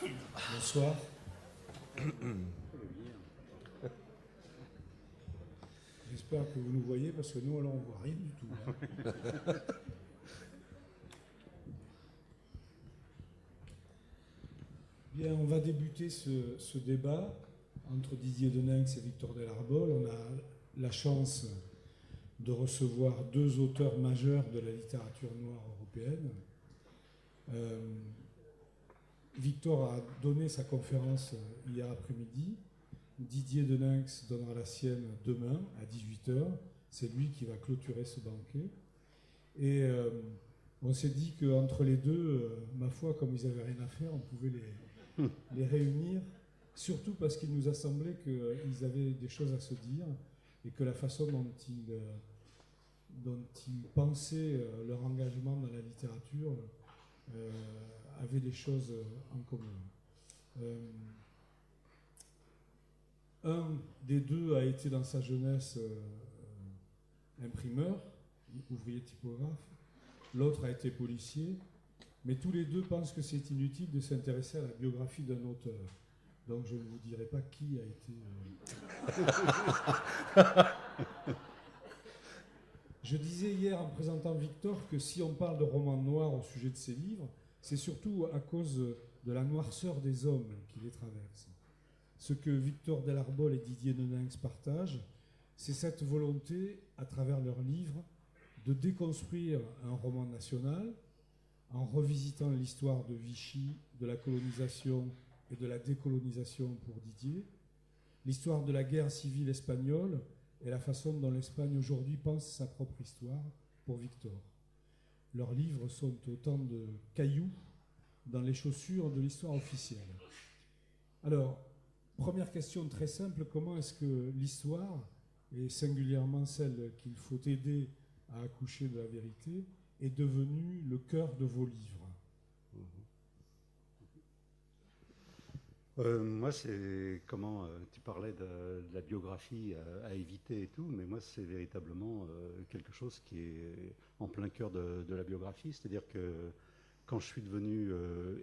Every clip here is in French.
Bonsoir. J'espère que vous nous voyez parce que nous, alors, on ne voit rien du tout. Bien, on va débuter ce débat entre Didier Deninx et Victor Delarbol. On a la chance de recevoir deux auteurs majeurs de la littérature noire européenne. Victor a donné sa conférence hier après-midi. Didier Deninx donnera la sienne demain à 18h. C'est lui qui va clôturer ce banquet. Et on s'est dit qu'entre les deux, ma foi, comme ils n'avaient rien à faire, on pouvait les réunir, surtout parce qu'il nous a semblé qu'ils avaient des choses à se dire et que la façon dont ils pensaient leur engagement dans la littérature avait des choses en commun. Un des deux a été dans sa jeunesse imprimeur, ouvrier typographe, l'autre a été policier, mais tous les deux pensent que c'est inutile de s'intéresser à la biographie d'un auteur. Donc je ne vous dirai pas qui a été... Je disais hier en présentant Victor que si on parle de romans noirs au sujet de ses livres, c'est surtout à cause de la noirceur des hommes qui les traversent. Ce que Victor Delarbol et Didier Deninx partagent, c'est cette volonté, à travers leurs livres, de déconstruire un roman national en revisitant l'histoire de Vichy, de la colonisation et de la décolonisation pour Didier, l'histoire de la guerre civile espagnole et la façon dont l'Espagne aujourd'hui pense sa propre histoire pour Victor. Leurs livres sont autant de cailloux dans les chaussures de l'histoire officielle. Alors, première question très simple, comment est-ce que l'histoire, et singulièrement celle qu'il faut aider à accoucher de la vérité, est devenue le cœur de vos livres? Moi, c'est comment tu parlais de la biographie à éviter et tout, mais moi, c'est véritablement quelque chose qui est en plein cœur de la biographie. C'est-à-dire que quand je suis devenu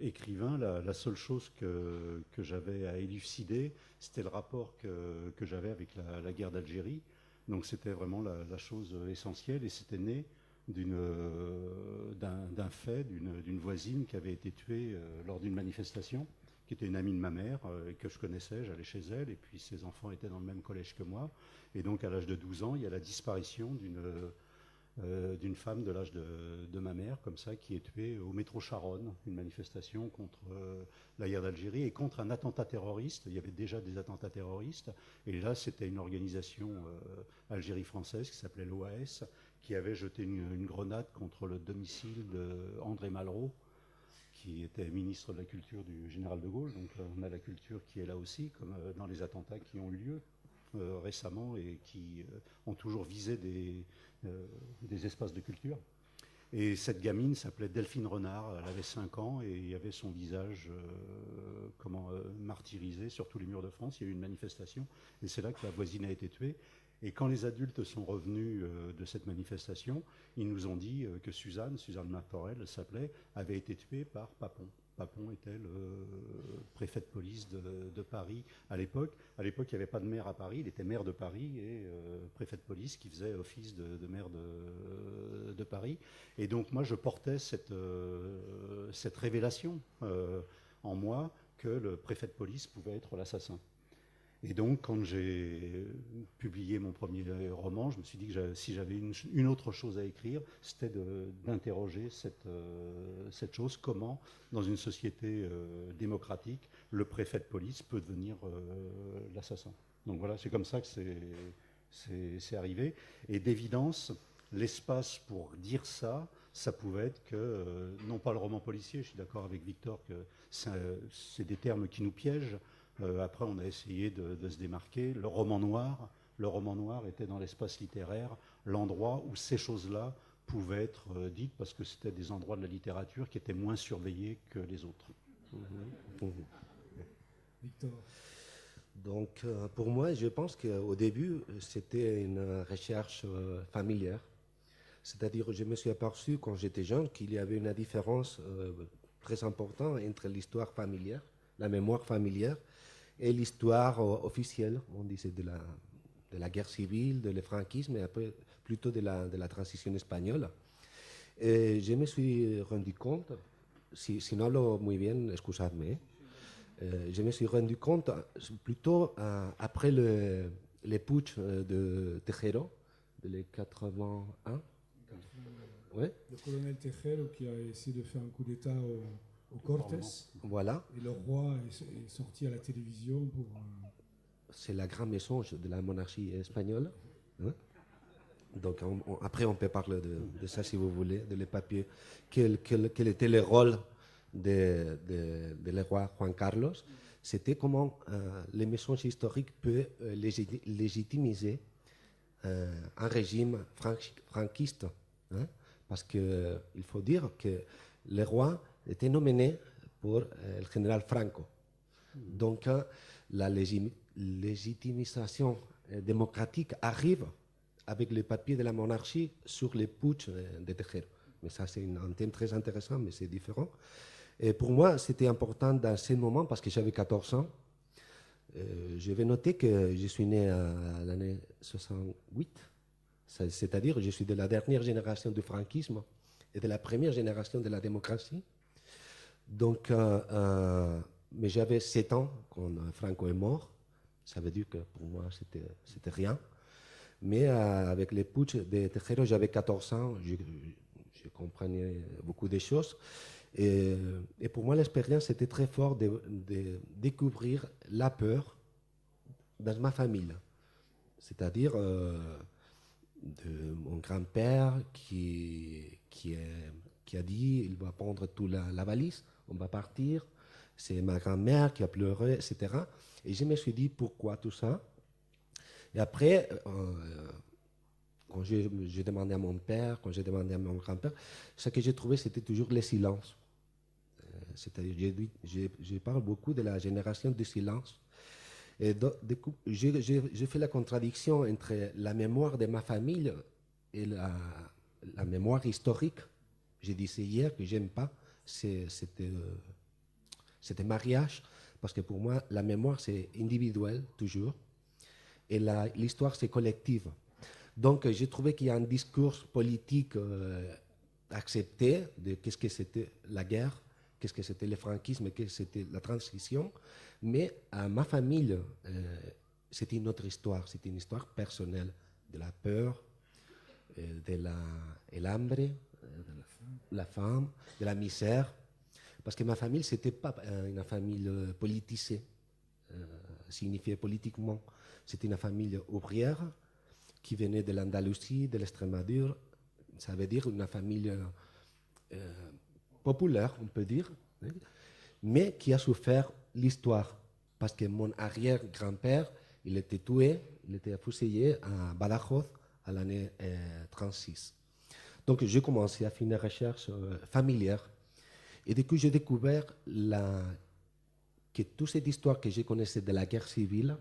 écrivain, la seule chose que j'avais à élucider, c'était le rapport que j'avais avec la guerre d'Algérie. Donc, c'était vraiment la chose essentielle et c'était né d'un fait, d'une voisine qui avait été tuée lors d'une manifestation, qui était une amie de ma mère, que je connaissais, j'allais chez elle, et puis ses enfants étaient dans le même collège que moi. Et donc, à l'âge de 12 ans, il y a la disparition d'une femme de l'âge de ma mère, comme ça, qui est tuée au métro Charonne, une manifestation contre la guerre d'Algérie et contre un attentat terroriste. Il y avait déjà des attentats terroristes, et là, c'était une organisation Algérie française qui s'appelait l'OAS, qui avait jeté une grenade contre le domicile d'André Malraux, qui était ministre de la Culture du général de Gaulle. Donc on a la culture qui est là aussi, comme dans les attentats qui ont eu lieu récemment et qui ont toujours visé des espaces de culture. Et cette gamine s'appelait Delphine Renard, elle avait 5 ans et il y avait son visage martyrisé sur tous les murs de France. Il y a eu une manifestation et c'est là que la voisine a été tuée. Et quand les adultes sont revenus de cette manifestation, ils nous ont dit que Suzanne Martorell, elle s'appelait, avait été tuée par Papon. Papon était le préfet de police de Paris à l'époque. À l'époque, il n'y avait pas de maire à Paris, il était maire de Paris et préfet de police qui faisait office de maire de Paris. Et donc moi, je portais cette révélation en moi que le préfet de police pouvait être l'assassin. Et donc, quand j'ai publié mon premier roman, je me suis dit que si j'avais une autre chose à écrire, c'était d'interroger cette chose, comment, dans une société démocratique, le préfet de police peut devenir l'assassin. Donc voilà, c'est comme ça que c'est arrivé. Et d'évidence, l'espace pour dire ça, ça pouvait être que, non pas le roman policier, je suis d'accord avec Victor que c'est des termes qui nous piègent. Après, on a essayé de se démarquer. Le roman noir était dans l'espace littéraire l'endroit où ces choses-là pouvaient être dites parce que c'était des endroits de la littérature qui étaient moins surveillés que les autres. Victor. Donc, pour moi, je pense qu'au début, c'était une recherche familière. C'est-à-dire, je me suis aperçu quand j'étais jeune qu'il y avait une différence très importante entre l'histoire familière, la mémoire familière et l'histoire officielle, on disait de la guerre civile, de le franquisme, et après plutôt de la transition espagnole. Et je me suis rendu compte, si no hablo muy bien, excusadme, je me suis rendu compte plutôt après les putsch de Tejero, de les 81. Ouais. Le colonel Tejero qui a essayé de faire un coup d'État au Cortés. Voilà. Et le roi est sorti à la télévision pour... C'est la grande mensonge de la monarchie espagnole. Hein? Donc après, on peut parler de ça si vous voulez, de les papiers. Quel était le rôle de le roi Juan Carlos? C'était comment les mensonges historiques peuvent légitimiser un régime franquiste. Hein? Parce qu'il faut dire que le roi était nommé pour le général Franco. Donc la légitimisation démocratique arrive avec les papiers de la monarchie sur les putsch de Tejero. Mais ça, c'est un thème très intéressant, mais c'est différent. Et pour moi, c'était important dans ce moment parce que j'avais 14 ans. Je vais noter que je suis né à l'année 68, c'est-à-dire que je suis de la dernière génération du franquisme et de la première génération de la démocratie. Donc, mais j'avais 7 ans quand Franco est mort. Ça veut dire que pour moi, c'était rien. Mais avec les putsch de Tejero, j'avais 14 ans, je comprenais beaucoup de choses. Et pour moi, l'expérience était très forte de découvrir la peur dans ma famille. C'est-à-dire de mon grand-père qui a dit il va prendre toute la valise, on va partir. C'est ma grand-mère qui a pleuré, etc. Et je me suis dit pourquoi tout ça. Et après, quand j'ai demandé à mon père, quand j'ai demandé à mon grand-père, ce que j'ai trouvé, c'était toujours le silence. C'est-à-dire, je parle beaucoup de la génération du silence. Et j'ai fait la contradiction entre la mémoire de ma famille et la mémoire historique. J'ai dit hier que j'aime pas c'était mariage, parce que pour moi, la mémoire, c'est individuel, toujours, et l'histoire, c'est collective. Donc, j'ai trouvé qu'il y a un discours politique accepté de qu'est-ce que c'était la guerre, qu'est-ce que c'était le franquisme, qu'est-ce que c'était la transition. Mais à ma famille, c'était une autre histoire. C'était une histoire personnelle de la peur, de l'hambre, de la faim, de la misère. Parce que ma famille, ce n'était pas une famille politisée, signifiée politiquement. C'était une famille ouvrière qui venait de l'Andalousie, de l'Extrémadure. Ça veut dire une famille populaire, on peut dire, hein, mais qui a souffert l'histoire. Parce que mon arrière-grand-père, il était tué, il était fusillé à Badajoz à l'année 1936. Donc j'ai commencé à faire une recherche familière. Et du coup, j'ai découvert que toute cette histoire que je connaissais de la guerre civile,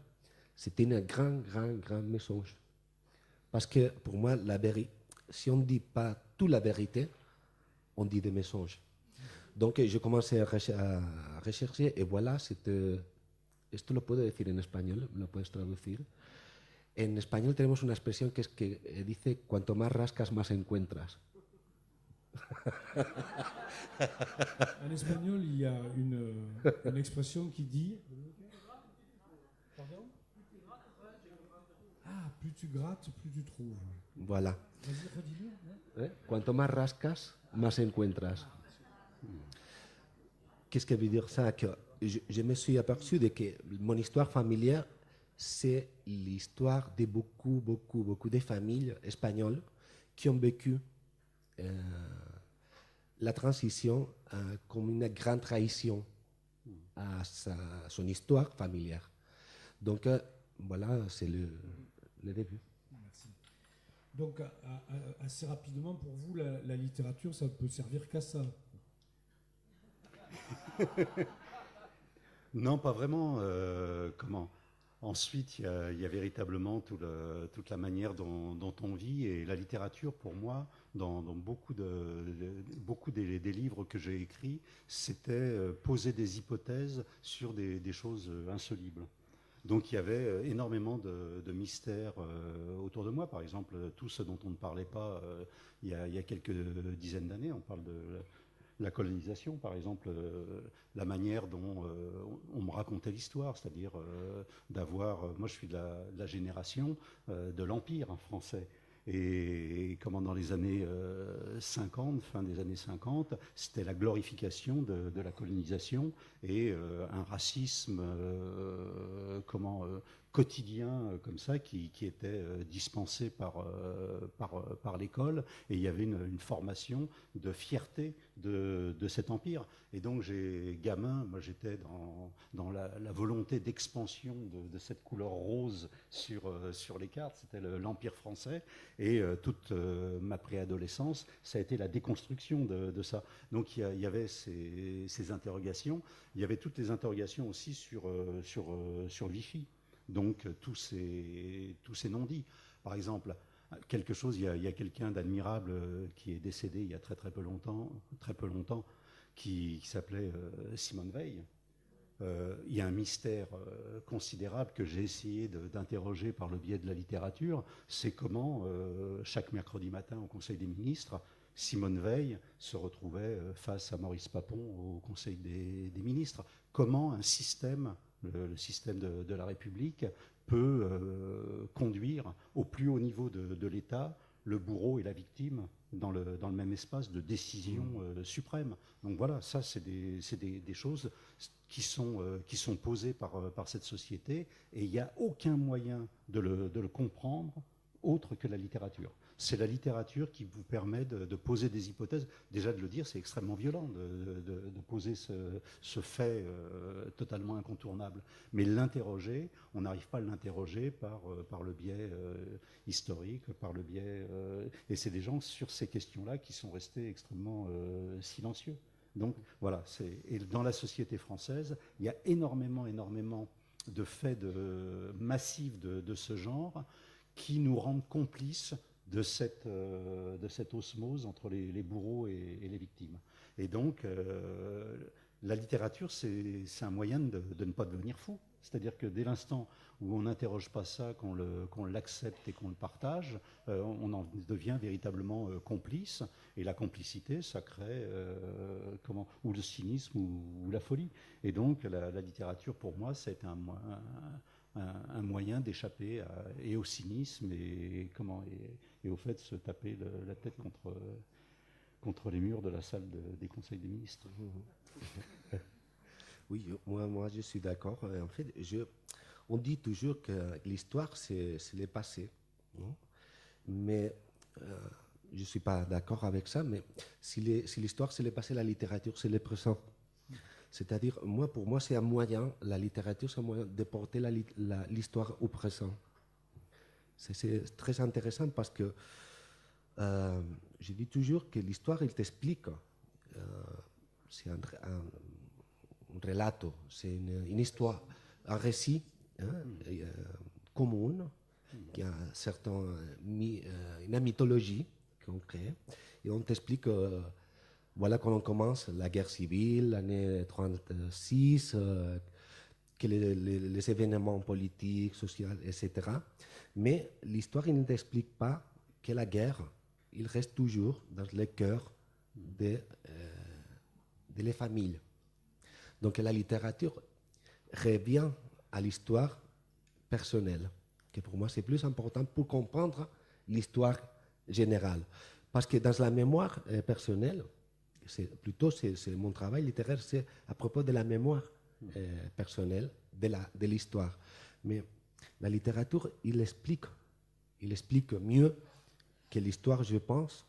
c'était une grand mensonge. Parce que pour moi, si on ne dit pas toute la vérité, on dit des mensonges. Donc j'ai commencé à rechercher et voilà, esto lo puedo decir en español, lo puedes traducir. En español tenemos una expresión que dice, cuanto más rascas, más encuentras. En espagnol, il y a une expression qui dit... Pardon? Ah, plus tu grattes, plus tu trouves. Voilà. Vas-y, redis-le. ¿Eh? Cuanto más rascas, más encuentras. Qu'est-ce que veut dire ça? Que je me suis aperçu de que mon histoire familière, c'est l'histoire de beaucoup de familles espagnoles qui ont vécu la transition comme une grande trahison à son histoire familière. Donc voilà, c'est le début. Merci. Donc assez rapidement, pour vous, la littérature, ça peut servir qu'à ça? Non, pas vraiment. Comment? Ensuite, il y a véritablement toute la manière dont on vit, et la littérature, pour moi, dans beaucoup des livres que j'ai écrits, c'était poser des hypothèses sur des choses insolubles. Donc il y avait énormément de mystères autour de moi. Par exemple, tout ce dont on ne parlait pas il y a quelques dizaines d'années. On parle de la colonisation, par exemple, la manière dont on me racontait l'histoire, c'est-à-dire d'avoir... moi, je suis de la génération de l'Empire français. Et comment dans les années 50, fin des années 50, c'était la glorification de la colonisation et un racisme quotidien comme ça qui était dispensé par l'école, et il y avait une formation de fierté de cet empire. Et donc gamin, moi j'étais dans la volonté d'expansion de cette couleur rose sur les cartes, c'était l'Empire français, et toute ma préadolescence, ça a été la déconstruction de ça. Donc il y avait ces interrogations, il y avait toutes les interrogations aussi sur Vichy. Donc tous ces non-dits. Par exemple, quelque chose, il y a quelqu'un d'admirable qui est décédé il y a très peu longtemps, qui s'appelait Simone Veil. Il y a un mystère considérable que j'ai essayé d'interroger par le biais de la littérature, c'est comment chaque mercredi matin au Conseil des ministres, Simone Veil se retrouvait face à Maurice Papon au Conseil des ministres. Comment un système, le système de la République, peut conduire au plus haut niveau de l'État le bourreau et la victime dans le même espace de décision suprême. Donc voilà, ça c'est des choses qui sont posées par cette société, et il n'y a aucun moyen de le comprendre autre que la littérature. C'est la littérature qui vous permet de poser des hypothèses. Déjà de le dire, c'est extrêmement violent de poser ce fait totalement incontournable. Mais l'interroger, on n'arrive pas à l'interroger par le biais historique, par le biais... et c'est des gens sur ces questions-là qui sont restés extrêmement silencieux. Donc voilà, et dans la société française, il y a énormément de faits massifs de ce genre qui nous rendent complices de cette osmose entre les bourreaux et les victimes. Et donc, la littérature, c'est un moyen de ne pas devenir fou. C'est-à-dire que dès l'instant où on n'interroge pas ça, qu'on l'accepte et qu'on le partage, on en devient véritablement complice. Et la complicité, ça crée ou le cynisme ou la folie. Et donc, la littérature, pour moi, c'est un moyen d'échapper et au cynisme et au fait de se taper la tête contre les murs de la salle des conseils des ministres. Oui, moi je suis d'accord. En fait, on dit toujours que l'histoire, c'est le passé. Non? Mais je ne suis pas d'accord avec ça. Mais si l'histoire, c'est le passé, la littérature, c'est le présent. C'est-à-dire, pour moi, c'est un moyen, la littérature, c'est un moyen de porter l'histoire au présent. C'est très intéressant parce que je dis toujours que l'histoire, il t'explique. C'est un relato, c'est une histoire, un récit commun, qui a une mythologie qu'on crée, et on t'explique. Voilà quand on commence la guerre civile, l'année 1936, que les événements politiques, sociaux, etc. Mais l'histoire, il ne t'explique pas que la guerre, il reste toujours dans le cœur des familles. Donc la littérature revient à l'histoire personnelle, que pour moi c'est plus important pour comprendre l'histoire générale. Parce que dans la mémoire personnelle, c'est mon travail littéraire, c'est à propos de la mémoire personnelle, de l'histoire. Mais la littérature, il explique mieux que l'histoire, je pense,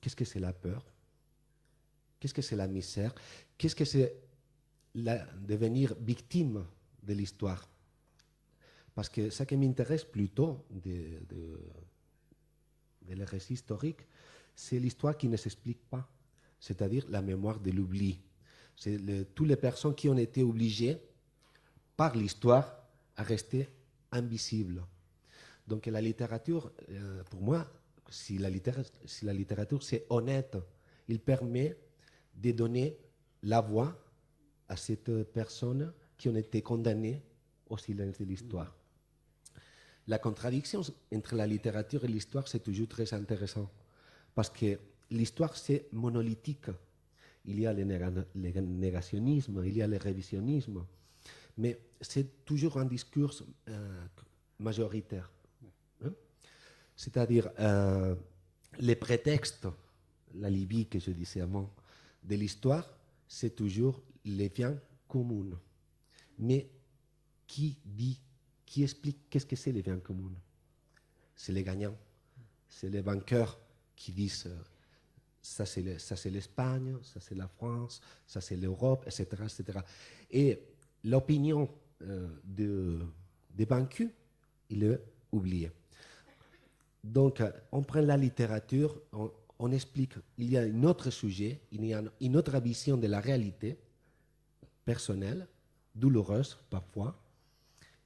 qu'est-ce que c'est la peur, qu'est-ce que c'est la misère, qu'est-ce que c'est devenir victime de l'histoire. Parce que ce qui m'intéresse plutôt de les récits historiques, c'est l'histoire qui ne s'explique pas. C'est-à-dire la mémoire de l'oubli. C'est toutes les personnes qui ont été obligées par l'histoire à rester invisible. Donc la littérature, pour moi, si la littérature c'est honnête, il permet de donner la voix à cette personne qui ont été condamnées au silence de l'histoire. La contradiction entre la littérature et l'histoire, c'est toujours très intéressant, parce que l'histoire, c'est monolithique. Il y a le négationnisme, il y a le révisionnisme, mais c'est toujours un discours majoritaire. Hein? C'est-à-dire, les prétextes, la Libye que je disais avant, de l'histoire, c'est toujours les biens communs. Mais qui dit, qui explique qu'est-ce que c'est les biens communs? C'est les gagnants, c'est les vainqueurs qui disent ça c'est l'Espagne, ça c'est la France, ça c'est l'Europe, etc., etc. Et l'opinion des vaincus, il est oublié. Donc, on prend la littérature, on explique, il y a un autre sujet, il y a une autre vision de la réalité personnelle, douloureuse parfois,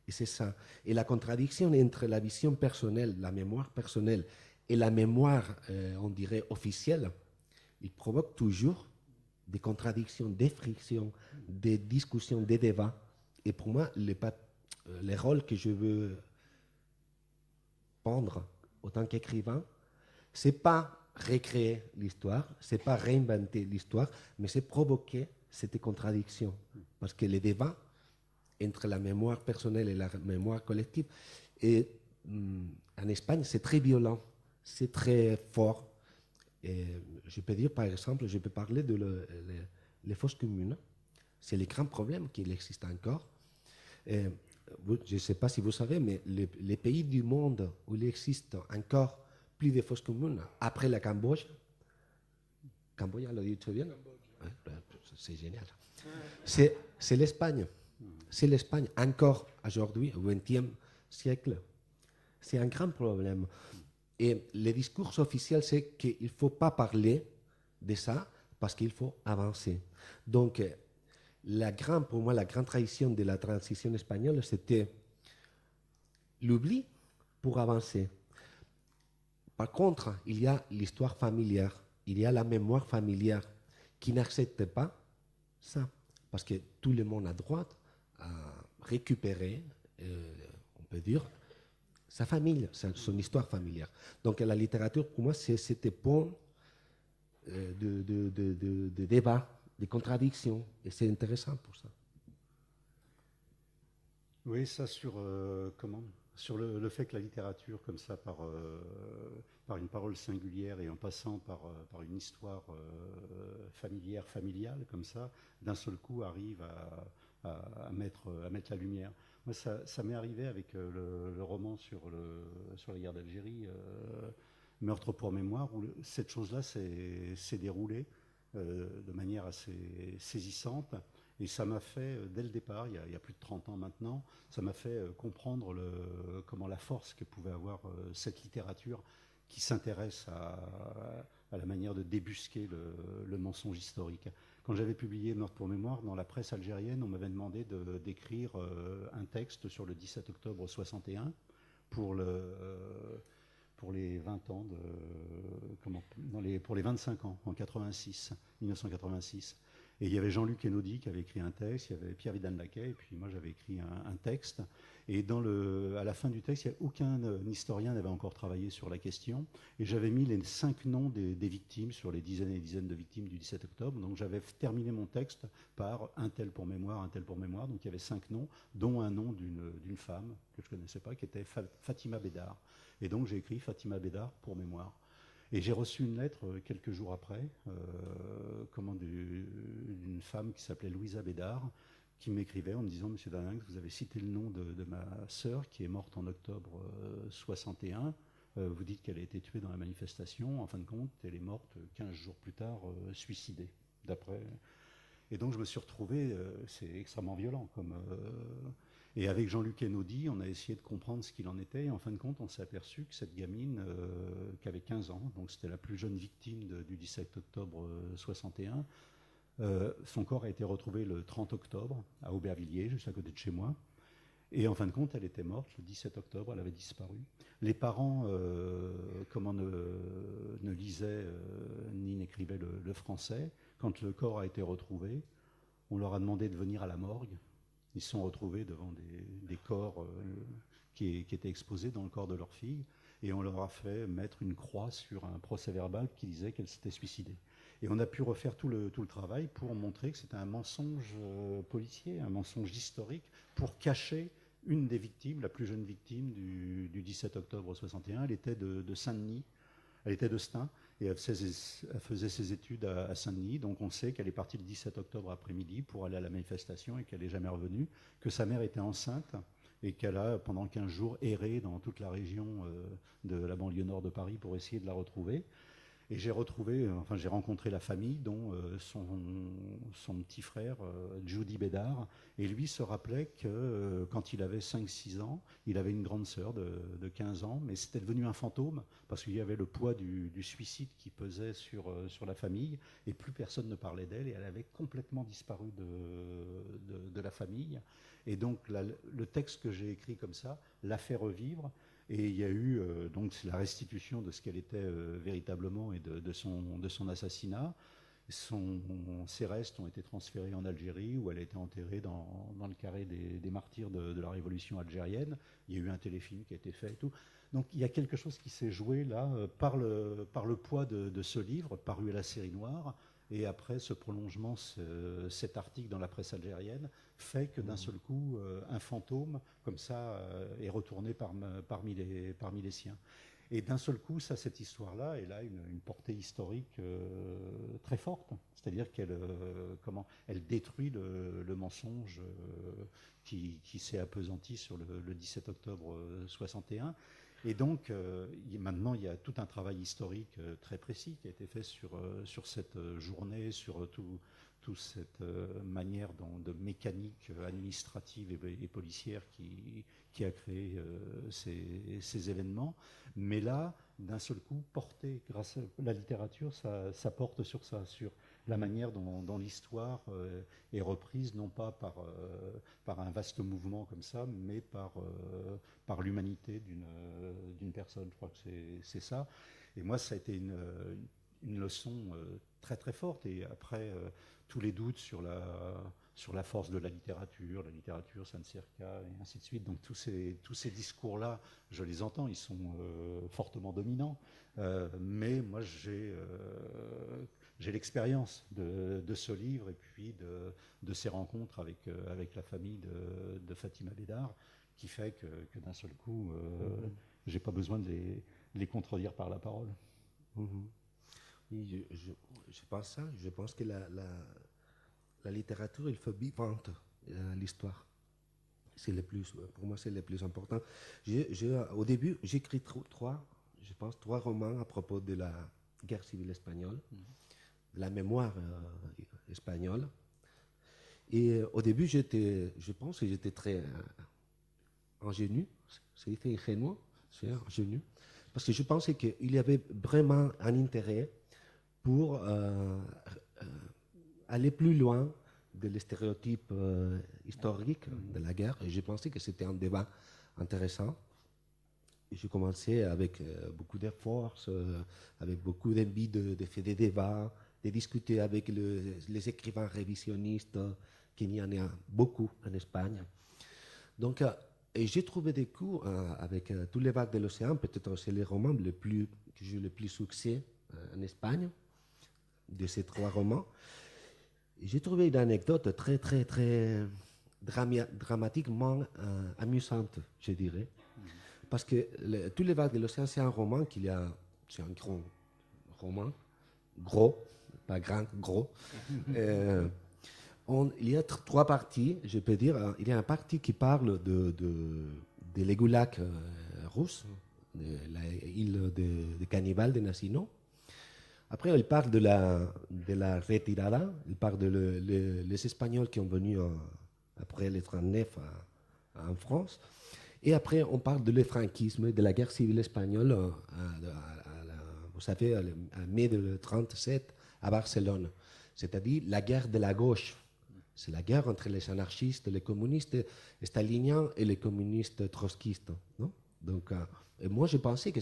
et c'est ça. Et la contradiction entre la vision personnelle, la mémoire personnelle, et la mémoire, on dirait, officielle, il provoque toujours des contradictions, des frictions, des discussions, des débats. Et pour moi, les rôles que je veux prendre en tant qu'écrivain, c'est pas recréer l'histoire, c'est pas réinventer l'histoire, mais c'est provoquer cette contradiction. Parce que les débats entre la mémoire personnelle et la mémoire collective, et en Espagne, c'est très violent, c'est très fort. Et je peux dire, par exemple, je peux parler de les fosses communes. C'est le grand problème qui existe encore. Et, je ne sais pas si vous savez, mais les pays du monde où il existe encore plus de fosses communes, après la Cambodge, Cambodge, le dit bien? Ouais, c'est génial. C'est l'Espagne. C'est l'Espagne, encore aujourd'hui, au XXe siècle. C'est un grand problème. Et le discours officiel, c'est qu'il ne faut pas parler de ça parce qu'il faut avancer. Donc, pour moi, la grande trahison de la transition espagnole, c'était l'oubli pour avancer. Par contre, il y a l'histoire familière, il y a la mémoire familière qui n'accepte pas ça. Parce que tout le monde a droit à récupérer, on peut dire, sa famille, son histoire familière. Donc la littérature, pour moi, c'est cet pont de débat, de contradictions, et c'est intéressant pour ça. Oui, ça sur sur le fait que la littérature, comme ça, par une parole singulière et en passant par une histoire familiale, comme ça, d'un seul coup arrive à mettre la lumière. Moi, ça m'est arrivé avec le roman sur la guerre d'Algérie, Meurtre pour mémoire, où cette chose-là s'est déroulée de manière assez saisissante. Et ça m'a fait, dès le départ, il y a plus de 30 ans maintenant, ça m'a fait comprendre comment la force que pouvait avoir cette littérature qui s'intéresse à la manière de débusquer le mensonge historique. Quand j'avais publié Meurtre pour mémoire, dans la presse algérienne, on m'avait demandé d'écrire un texte sur le 17 octobre 61 pour les 20 ans, pour les 25 ans, en 1986. Et il y avait Jean-Luc Enaudi qui avait écrit un texte, il y avait Pierre Vidal-Naquet, et puis moi j'avais écrit un texte. Et à la fin du texte, aucun historien n'avait encore travaillé sur la question. Et j'avais mis les 5 noms des victimes sur les dizaines et dizaines de victimes du 17 octobre. Donc j'avais terminé mon texte par un tel pour mémoire, un tel pour mémoire. Donc il y avait 5 noms, dont un nom d'une femme que je ne connaissais pas, qui était Fatima Bédar. Et donc j'ai écrit Fatima Bédar pour mémoire. Et j'ai reçu une lettre quelques jours après, d'une femme qui s'appelait Louisa Bédard, qui m'écrivait en me disant: Monsieur Dalinx, vous avez cité le nom de ma sœur qui est morte en octobre 61. Vous dites qu'elle a été tuée dans la manifestation. En fin de compte, elle est morte 15 jours plus tard, suicidée. Et donc je me suis retrouvé, c'est extrêmement violent et avec Jean-Luc Enaudi, on a essayé de comprendre ce qu'il en était. Et en fin de compte, on s'est aperçu que cette gamine, qui avait 15 ans, donc c'était la plus jeune victime du 17 octobre 61, son corps a été retrouvé le 30 octobre à Aubervilliers, juste à côté de chez moi. Et en fin de compte, elle était morte le 17 octobre, elle avait disparu. Les parents, ne lisaient ni n'écrivaient le français. Quand le corps a été retrouvé, on leur a demandé de venir à la morgue. Ils se sont retrouvés devant des corps qui étaient exposés dans le corps de leur fille, et on leur a fait mettre une croix sur un procès-verbal qui disait qu'elle s'était suicidée. Et on a pu refaire tout le travail pour montrer que c'était un mensonge policier, un mensonge historique, pour cacher une des victimes, la plus jeune victime du 17 octobre 61. Elle était de Saint-Denis, elle était de Stein, et elle faisait ses études à Saint-Denis. Donc on sait qu'elle est partie le 17 octobre après-midi pour aller à la manifestation et qu'elle n'est jamais revenue, que sa mère était enceinte et qu'elle a, pendant 15 jours, erré dans toute la région de la banlieue nord de Paris pour essayer de la retrouver. Et j'ai rencontré la famille, dont son petit frère, Judy Bédard. Et lui se rappelait que quand il avait 5-6 ans, il avait une grande sœur de 15 ans, mais c'était devenu un fantôme, parce qu'il y avait le poids du suicide qui pesait sur la famille, et plus personne ne parlait d'elle, et elle avait complètement disparu de la famille. Et donc le texte que j'ai écrit comme ça l'a fait revivre. Et il y a eu donc la restitution de ce qu'elle était véritablement et de son assassinat. Ses restes ont été transférés en Algérie, où elle a été enterrée dans le carré des martyrs de la révolution algérienne. Il y a eu un téléfilm qui a été fait et tout. Donc il y a quelque chose qui s'est joué là par le poids de ce livre, paru à la série noire. Et après ce prolongement, cet article dans la presse algérienne fait que d'un seul coup, un fantôme comme ça est retourné parmi les siens. Et d'un seul coup, cette histoire-là, elle a une portée historique très forte. C'est-à-dire qu'elle détruit le mensonge qui s'est appesanti sur le 17 octobre 61. Et donc, maintenant, il y a tout un travail historique très précis qui a été fait sur cette journée, sur toute cette manière de mécanique administrative et policière qui a créé ces événements. Mais là, d'un seul coup, porté, grâce à la littérature, ça porte sur ça, sur la manière dont l'histoire est reprise, non pas par un vaste mouvement comme ça, mais par l'humanité d'une personne. Je crois que c'est ça. Et moi, ça a été une leçon très très forte. Et après, tous les doutes sur la force de la littérature, ça ne sert qu'à, et ainsi de suite. Donc tous ces discours-là, je les entends, ils sont fortement dominants. Mais moi, j'ai l'expérience de ce livre et puis de ces rencontres avec la famille de Fatima Bédard, qui fait que d'un seul coup, j'ai pas besoin de les contredire par la parole. Oui, je pense ça. Je pense que la littérature, il fait vivante l'histoire. Pour moi, c'est le plus important. Au début, j'ai écrit trois romans à propos de la guerre civile espagnole, de la mémoire espagnole. Et au début, je pense que j'étais très ingénu. C'était ingénu, c'est ingénu. Parce que je pensais qu'il y avait vraiment un intérêt pour aller plus loin de stéréotypes historiques de la guerre. Et je pensais que c'était un débat intéressant. Et j'ai commencé avec beaucoup d'efforts, avec beaucoup d'envie de faire des débats, de discuter avec les écrivains révisionnistes, qu'il y en a beaucoup en Espagne. Donc, et j'ai trouvé des cours avec Tous les vagues de l'océan, peut-être c'est le roman que j'ai le plus succès en Espagne, de ces trois romans. Et j'ai trouvé une anecdote très, très, très dramatiquement amusante, je dirais. Parce que Tous les vagues de l'océan, c'est un roman c'est un grand roman, gros, pas grand, gros. Il y a trois parties, je peux dire. Il y a une partie qui parle de l'Egulak russe, de l'île de cannibales de Nasino. Après, il parle de la retirada, il parle les Espagnols qui ont venu après le 1939 en France. Et après, on parle de le franquisme, de la guerre civile espagnole, vous savez, en mai de 1937 à Barcelone. C'est-à-dire la guerre de la gauche C'est la guerre entre les anarchistes, les communistes staliniens et les communistes trotskistes. Non? Donc, et moi, je pensais que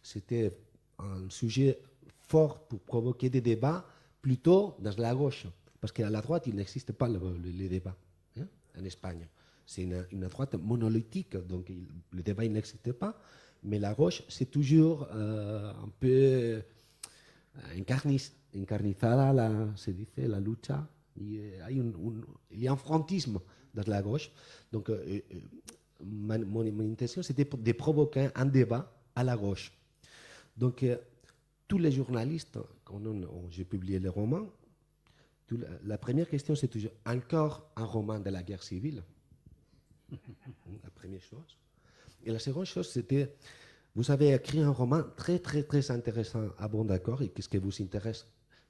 c'était un sujet fort pour provoquer des débats plutôt dans la gauche. Parce qu'à la droite, il n'existe pas les débats en Espagne. C'est une droite monolithique, donc le débat il n'existe pas. Mais la gauche, c'est toujours un peu encarnizada, se dice, la lucha. Il y a un frontisme dans la gauche. Donc, mon intention, c'était de provoquer un débat à la gauche. Donc, tous les journalistes, quand j'ai publié les romans, la première question, c'est toujours encore un roman de la guerre civile. La première chose. Et la seconde chose, c'était, vous avez écrit un roman très, très, très intéressant. Ah bon, d'accord, et qu'est-ce qui vous intéresse?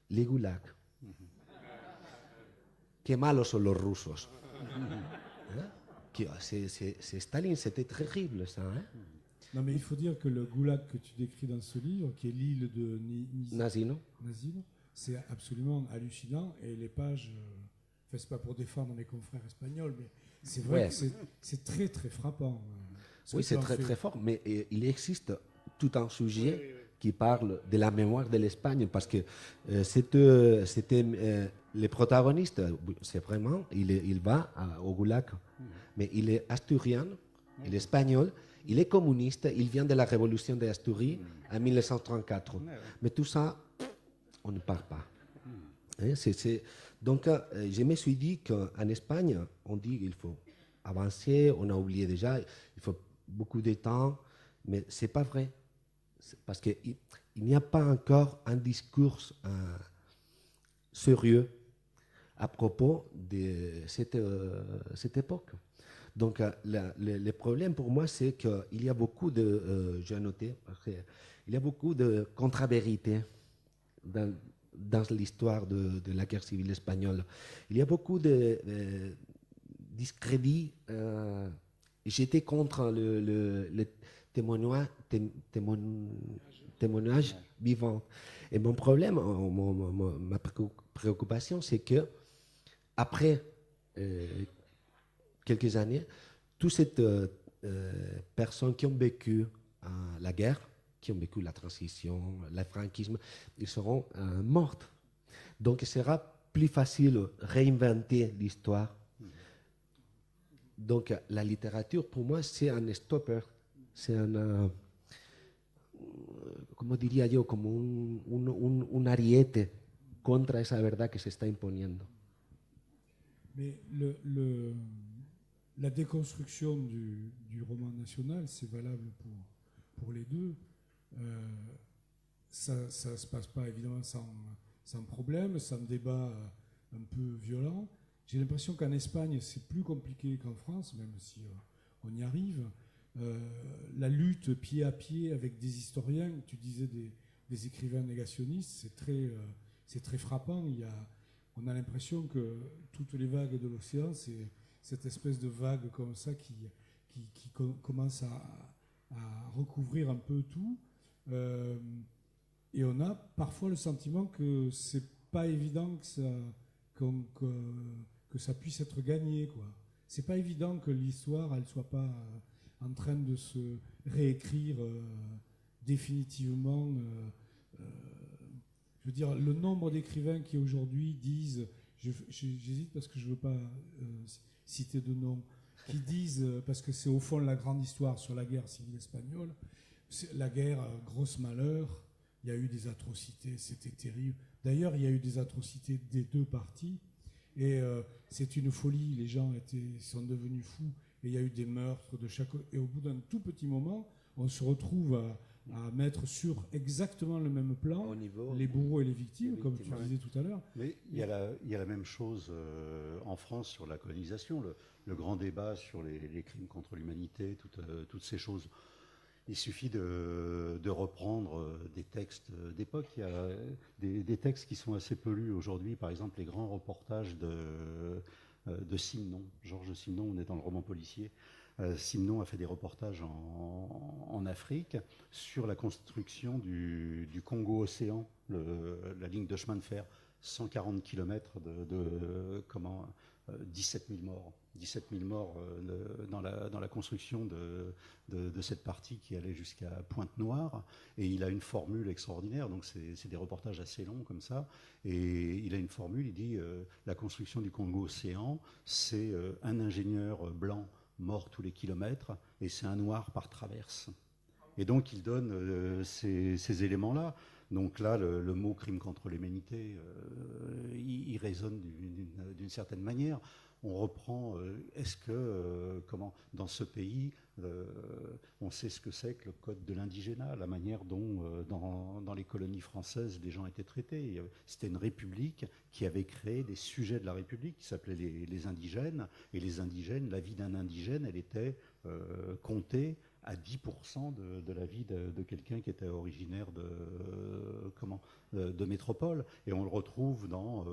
Les goulags. Qué malos son los rusos. C'est Staline, c'était terrible, ça. Hein? Non, mais il faut dire que le goulag que tu décris dans ce livre, qui est l'île de Nazino, c'est absolument hallucinant. Et les pages, enfin, c'est pas pour défendre mes confrères espagnols, mais c'est vrai que c'est très, très frappant. Oui, c'est très, très fort, mais il existe tout un sujet qui parle de la mémoire de l'Espagne, parce que c'était le protagoniste, c'est vraiment, il va au goulag, mais il est asturien, il est espagnol, il est communiste, il vient de la révolution d'Asturie en 1934. Mais tout ça, on ne parle pas. Hein, donc, je me suis dit qu'en Espagne, on dit qu'il faut avancer, on a oublié déjà, il faut beaucoup de temps, mais ce n'est pas vrai. Parce qu'il n'y a pas encore un discours sérieux à propos de cette époque. Donc, le problème pour moi, c'est qu'il y a beaucoup de, j'ai noté, il y a beaucoup de contre-vérités dans l'histoire de la guerre civile espagnole. Il y a beaucoup de discrédits. J'étais contre le témoignage vivant. Et mon problème, ma préoccupation, c'est que après quelques années, toutes ces personnes qui ont vécu la guerre, qui ont vécu la transition, le franquisme, ils seront mortes. Donc, il sera plus facile de réinventer l'histoire. Donc, la littérature, pour moi, c'est un stopper. C'est un, comment diría-yo, como un ariete contra esa verdad que se está imponiendo. Mais la déconstruction du roman national, c'est valable pour les deux. Ça ne se passe pas évidemment sans problème, sans débat un peu violent. J'ai l'impression qu'en Espagne, c'est plus compliqué qu'en France, même si on y arrive. La lutte pied à pied avec des historiens, tu disais des écrivains négationnistes, c'est très frappant. On a l'impression que toutes les vagues de l'océan, c'est cette espèce de vague comme ça qui commence à recouvrir un peu tout. Et on a parfois le sentiment que c'est pas évident que ça puisse être gagné, quoi. C'est pas évident que l'histoire, elle soit pas en train de se réécrire définitivement. Je veux dire, le nombre d'écrivains qui aujourd'hui disent, j'hésite parce que je veux pas citer de nom, qui disent, parce que c'est au fond la grande histoire sur la guerre civile espagnole, la guerre, grosse malheur, il y a eu des atrocités, c'était terrible. D'ailleurs, il y a eu des atrocités des deux parties, et c'est une folie, les gens sont devenus fous, et il y a eu des meurtres de chaque... Et au bout d'un tout petit moment, on se retrouve à mettre sur exactement le même plan les bourreaux et les victimes, comme tu disais tout à l'heure. Mais il y a la même chose en France sur la colonisation, le grand débat sur les crimes contre l'humanité, toutes ces choses. Il suffit de reprendre des textes d'époque. Il y a des textes qui sont assez peu lus aujourd'hui. Par exemple, les grands reportages de Simenon. Georges Simenon, on est dans le roman policier. Simenon a fait des reportages en Afrique sur la construction du Congo-Océan, la ligne de chemin de fer, 140 km 17 000 morts. 17 000 morts dans la construction de cette partie qui allait jusqu'à Pointe-Noire. Et il a une formule extraordinaire, donc c'est des reportages assez longs comme ça. Et il a une formule, il dit la construction du Congo-Océan, c'est un ingénieur blanc mort tous les kilomètres et c'est un noir par traverse. Et donc il donne ces éléments-là. Donc là, le mot crime contre l'humanité, il résonne d'une certaine manière. On reprend, est-ce que, dans ce pays, on sait ce que c'est que le code de l'indigénat, la manière dont, dans les colonies françaises, les gens étaient traités. C'était une république qui avait créé des sujets de la république qui s'appelaient les indigènes. Et les indigènes, la vie d'un indigène, elle était comptée à 10% de la vie de quelqu'un qui était originaire de métropole. Et on le retrouve dans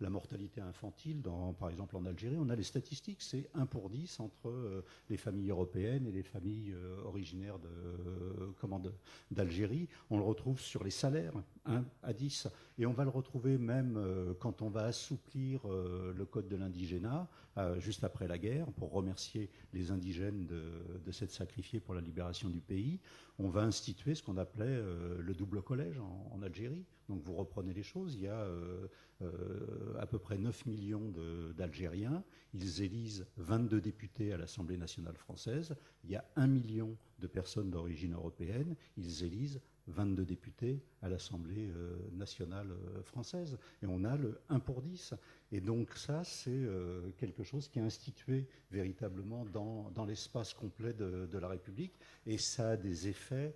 la mortalité infantile, par exemple en Algérie. On a les statistiques, c'est 1 pour 10 entre les familles européennes et les familles originaires d'Algérie. On le retrouve sur les salaires, 1 à 10. Et on va le retrouver même quand on va assouplir le code de l'indigénat, juste après la guerre, pour remercier les indigènes de s'être sacrifiés pour la libération du pays. On va instituer ce qu'on appelait le double collège en Algérie. Donc vous reprenez les choses, il y a à peu près 9 millions d'Algériens, ils élisent 22 députés à l'Assemblée nationale française, il y a 1 million de personnes d'origine européenne, ils élisent 22 députés à l'Assemblée nationale française. Et on a le 1 pour 10. Et donc ça, c'est quelque chose qui est institué véritablement dans l'espace complet de la République. Et ça a des effets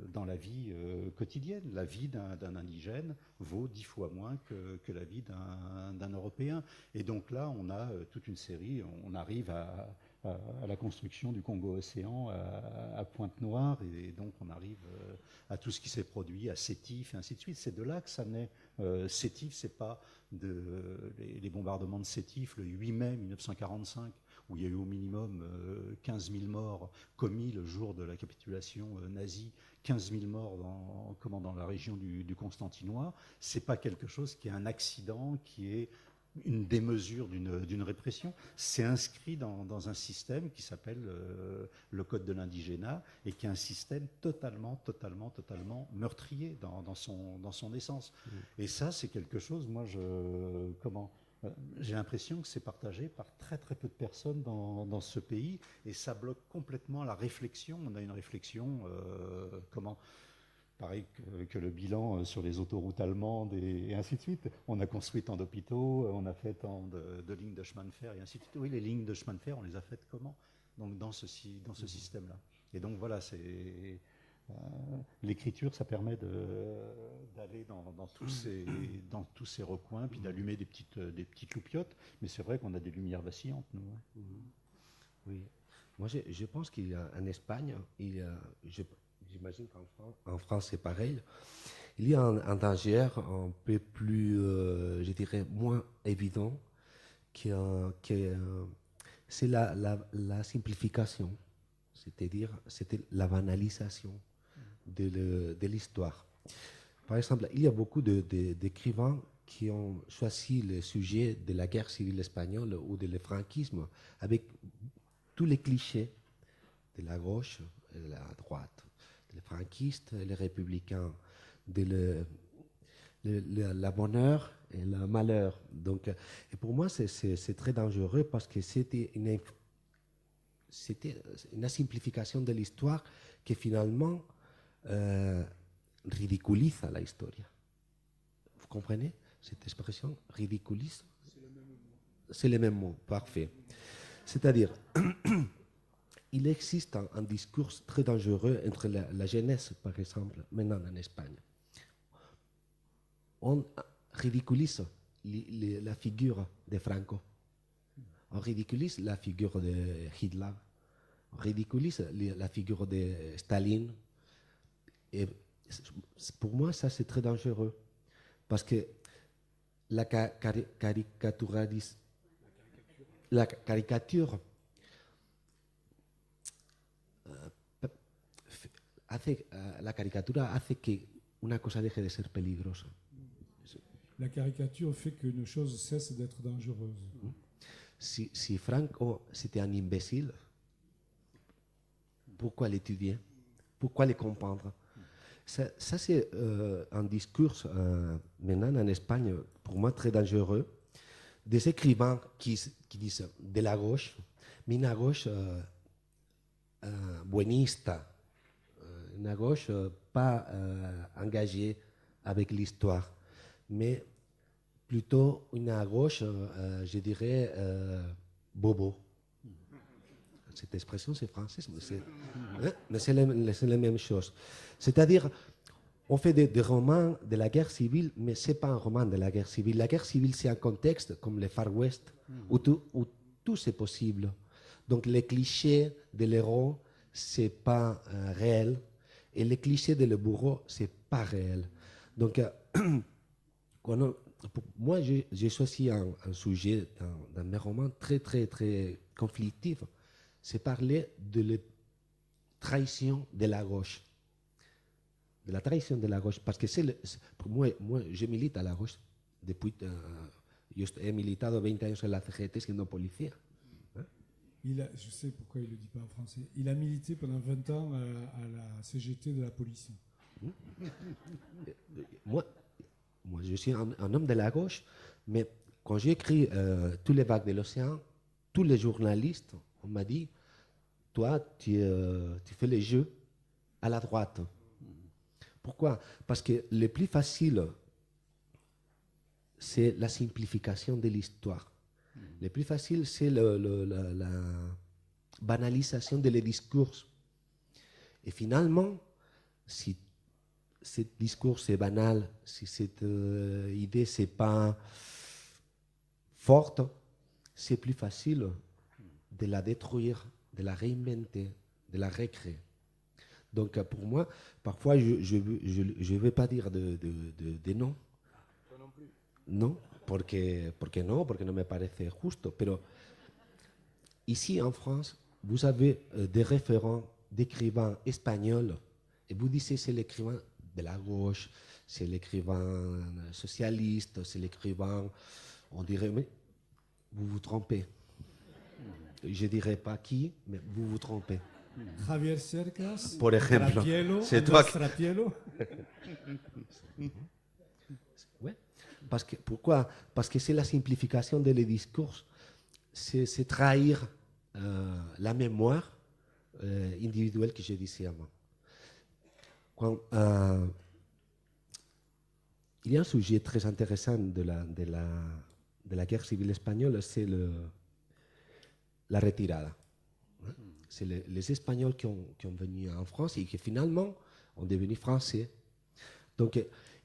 dans la vie quotidienne. La vie d'un indigène vaut 10 fois moins que la vie d'un Européen. Et donc là, on a toute une série, on arrive à la construction du Congo-Océan à Pointe-Noire, et donc on arrive à tout ce qui s'est produit à Sétif, et ainsi de suite. C'est de là que ça naît. Sétif, c'est pas les bombardements de Sétif le 8 mai 1945, où il y a eu au minimum 15 000 morts commis le jour de la capitulation nazie, 15 000 morts dans la région du Constantinois. C'est pas quelque chose qui est un accident, qui est une démesure d'une répression. C'est inscrit dans un système qui s'appelle le Code de l'indigénat, et qui est un système totalement meurtrier dans son essence. Et ça, c'est quelque chose, moi, j'ai l'impression que c'est partagé par très peu de personnes dans ce pays, et ça bloque complètement la réflexion. On a une réflexion, pareil que le bilan sur les autoroutes allemandes et ainsi de suite. On a construit tant d'hôpitaux, on a fait tant de lignes de chemin de fer et ainsi de suite. Oui, les lignes de chemin de fer, on les a faites comment? Donc dans ce système-là. Et donc voilà, l'écriture, ça permet d'aller dans tous ces recoins, puis d'allumer des petites loupiottes. Mais c'est vrai qu'on a des lumières vacillantes, nous. Oui. Moi, je pense qu'il y a en Espagne, j'imagine qu'en France c'est pareil, il y a un danger un peu plus, je dirais, moins évident, c'est la simplification, c'est-à-dire c'était la banalisation de l'histoire. Par exemple, il y a beaucoup d'écrivains qui ont choisi le sujet de la guerre civile espagnole ou de le franquisme avec tous les clichés de la gauche et de la droite, les franquistes et les républicains, la bonheur et le malheur. Donc, et pour moi, c'est très dangereux parce que c'était une simplification de l'histoire qui finalement ridiculise la histoire. Vous comprenez cette expression? Ridiculise? C'est le même mot, parfait. C'est-à-dire, il existe un discours très dangereux entre la jeunesse, par exemple, maintenant en Espagne. On ridiculise la figure de Franco. On ridiculise la figure de Hitler. On ridiculise la figure de Staline. Et pour moi, ça, c'est très dangereux. Parce que la caricature la caricatura hace que una cosa deje de ser peligrosa. la caricature fait qu'une chose cesse d'être dangereuse. Si Franco c'était un imbécile, pourquoi l'étudier? Pourquoi le comprendre? Ça c'est un discours maintenant en Espagne, pour moi, très dangereux. Des écrivains qui disent de la gauche, mais une gauche buenista, une gauche pas engagée avec l'histoire, mais plutôt une gauche, je dirais, bobo. Cette expression, c'est français, mais c'est la même chose. C'est-à-dire, on fait des romans de la guerre civile, mais ce n'est pas un roman de la guerre civile. La guerre civile, c'est un contexte comme le Far West, où tout c'est possible. Donc, les clichés de l'héros, ce n'est pas réel, et les clichés de le bourreau, ce n'est pas réel. Donc, moi, j'ai choisi un sujet dans mes romans très, très, très conflictif. C'est parler de la trahison de la gauche. De la trahison de la gauche. Parce que pour moi, je milite à la gauche. Depuis, yo he militado 20 años en la CGT siendo policía. Je sais pourquoi il ne le dit pas en français. Il a milité pendant 20 ans à la CGT de la police. Moi, je suis un homme de la gauche, mais quand j'ai écrit Tous les vagues de l'océan, tous les journalistes, on m'a dit, toi, tu fais les jeux à la droite. Pourquoi? Parce que le plus facile, c'est la simplification de l'histoire. Le plus facile, c'est la banalisation des discours. Et finalement, si ce discours est banal, si cette idée n'est pas forte, c'est plus facile de la détruire, de la réinventer, de la recréer. Donc pour moi, parfois, je ne vais pas dire de non. Toi non plus. Non, porque no me parece justo. Pero ici en France, vous avez des référents d'écrivains espagnols et vous dites c'est l'écrivain de la gauche, c'est l'écrivain socialiste, c'est l'écrivain, on dirait, mais vous vous trompez. Je ne dirais pas qui, mais vous vous trompez. Javier Cercas, Por ejemplo, Trapielo, c'est Andrés toi Trapielo. Ouais. Pourquoi? Parce que c'est la simplification des discours, c'est trahir la mémoire individuelle que je disais avant. Il y a un sujet très intéressant de la guerre civile espagnole, c'est la retirada. C'est les Espagnols qui ont venu en France et qui finalement ont devenu français. Donc,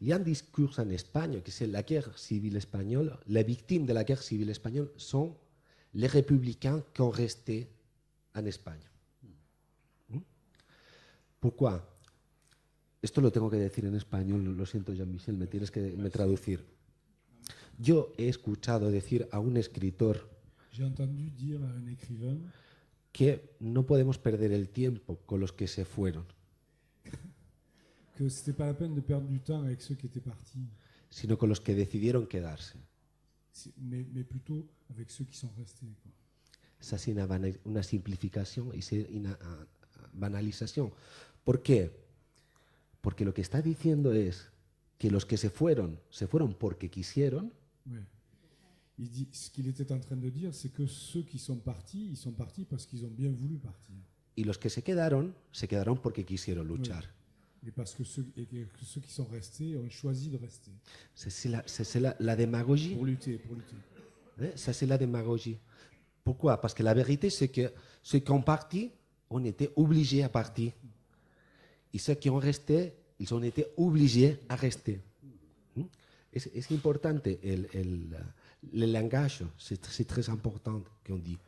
il y a un discours en Espagne que c'est la guerre civile espagnole. Les victimes de la guerre civile espagnole sont les républicains qui ont resté en Espagne. Pourquoi? Esto lo tengo que decir en español, lo siento, Jean-Michel, me tienes que traducir. Yo he escuchado decir a un escritor J'ai entendu dire à un écrivain que no podemos perder el tiempo con los que se fueron, que c'était pas la peine de perdre du temps avec ceux qui étaient partis, sino con los que decidieron quedarse. mais plutôt avec ceux qui sont restés, quoi. Ça, c'est una simplificación y c'est una banalización. ¿Por qué? Porque lo que está diciendo es que los que se fueron porque quisieron. Ouais. Ce qu'il était en train de dire, c'est que ceux qui sont partis, ils sont partis parce qu'ils ont bien voulu partir. Y los que se quedaron porque quisieron luchar. Oui. Et parce que ceux qui sont restés ont choisi de rester. C'est la démagogie. Pour lutter. Ça, c'est la démagogie. Pourquoi? Parce que la vérité, c'est que ceux qui ont parti, on était obligés à partir. Et ceux qui ont resté, ils ont été obligés à rester. Es importante le langage, c'est très important qu'on dit.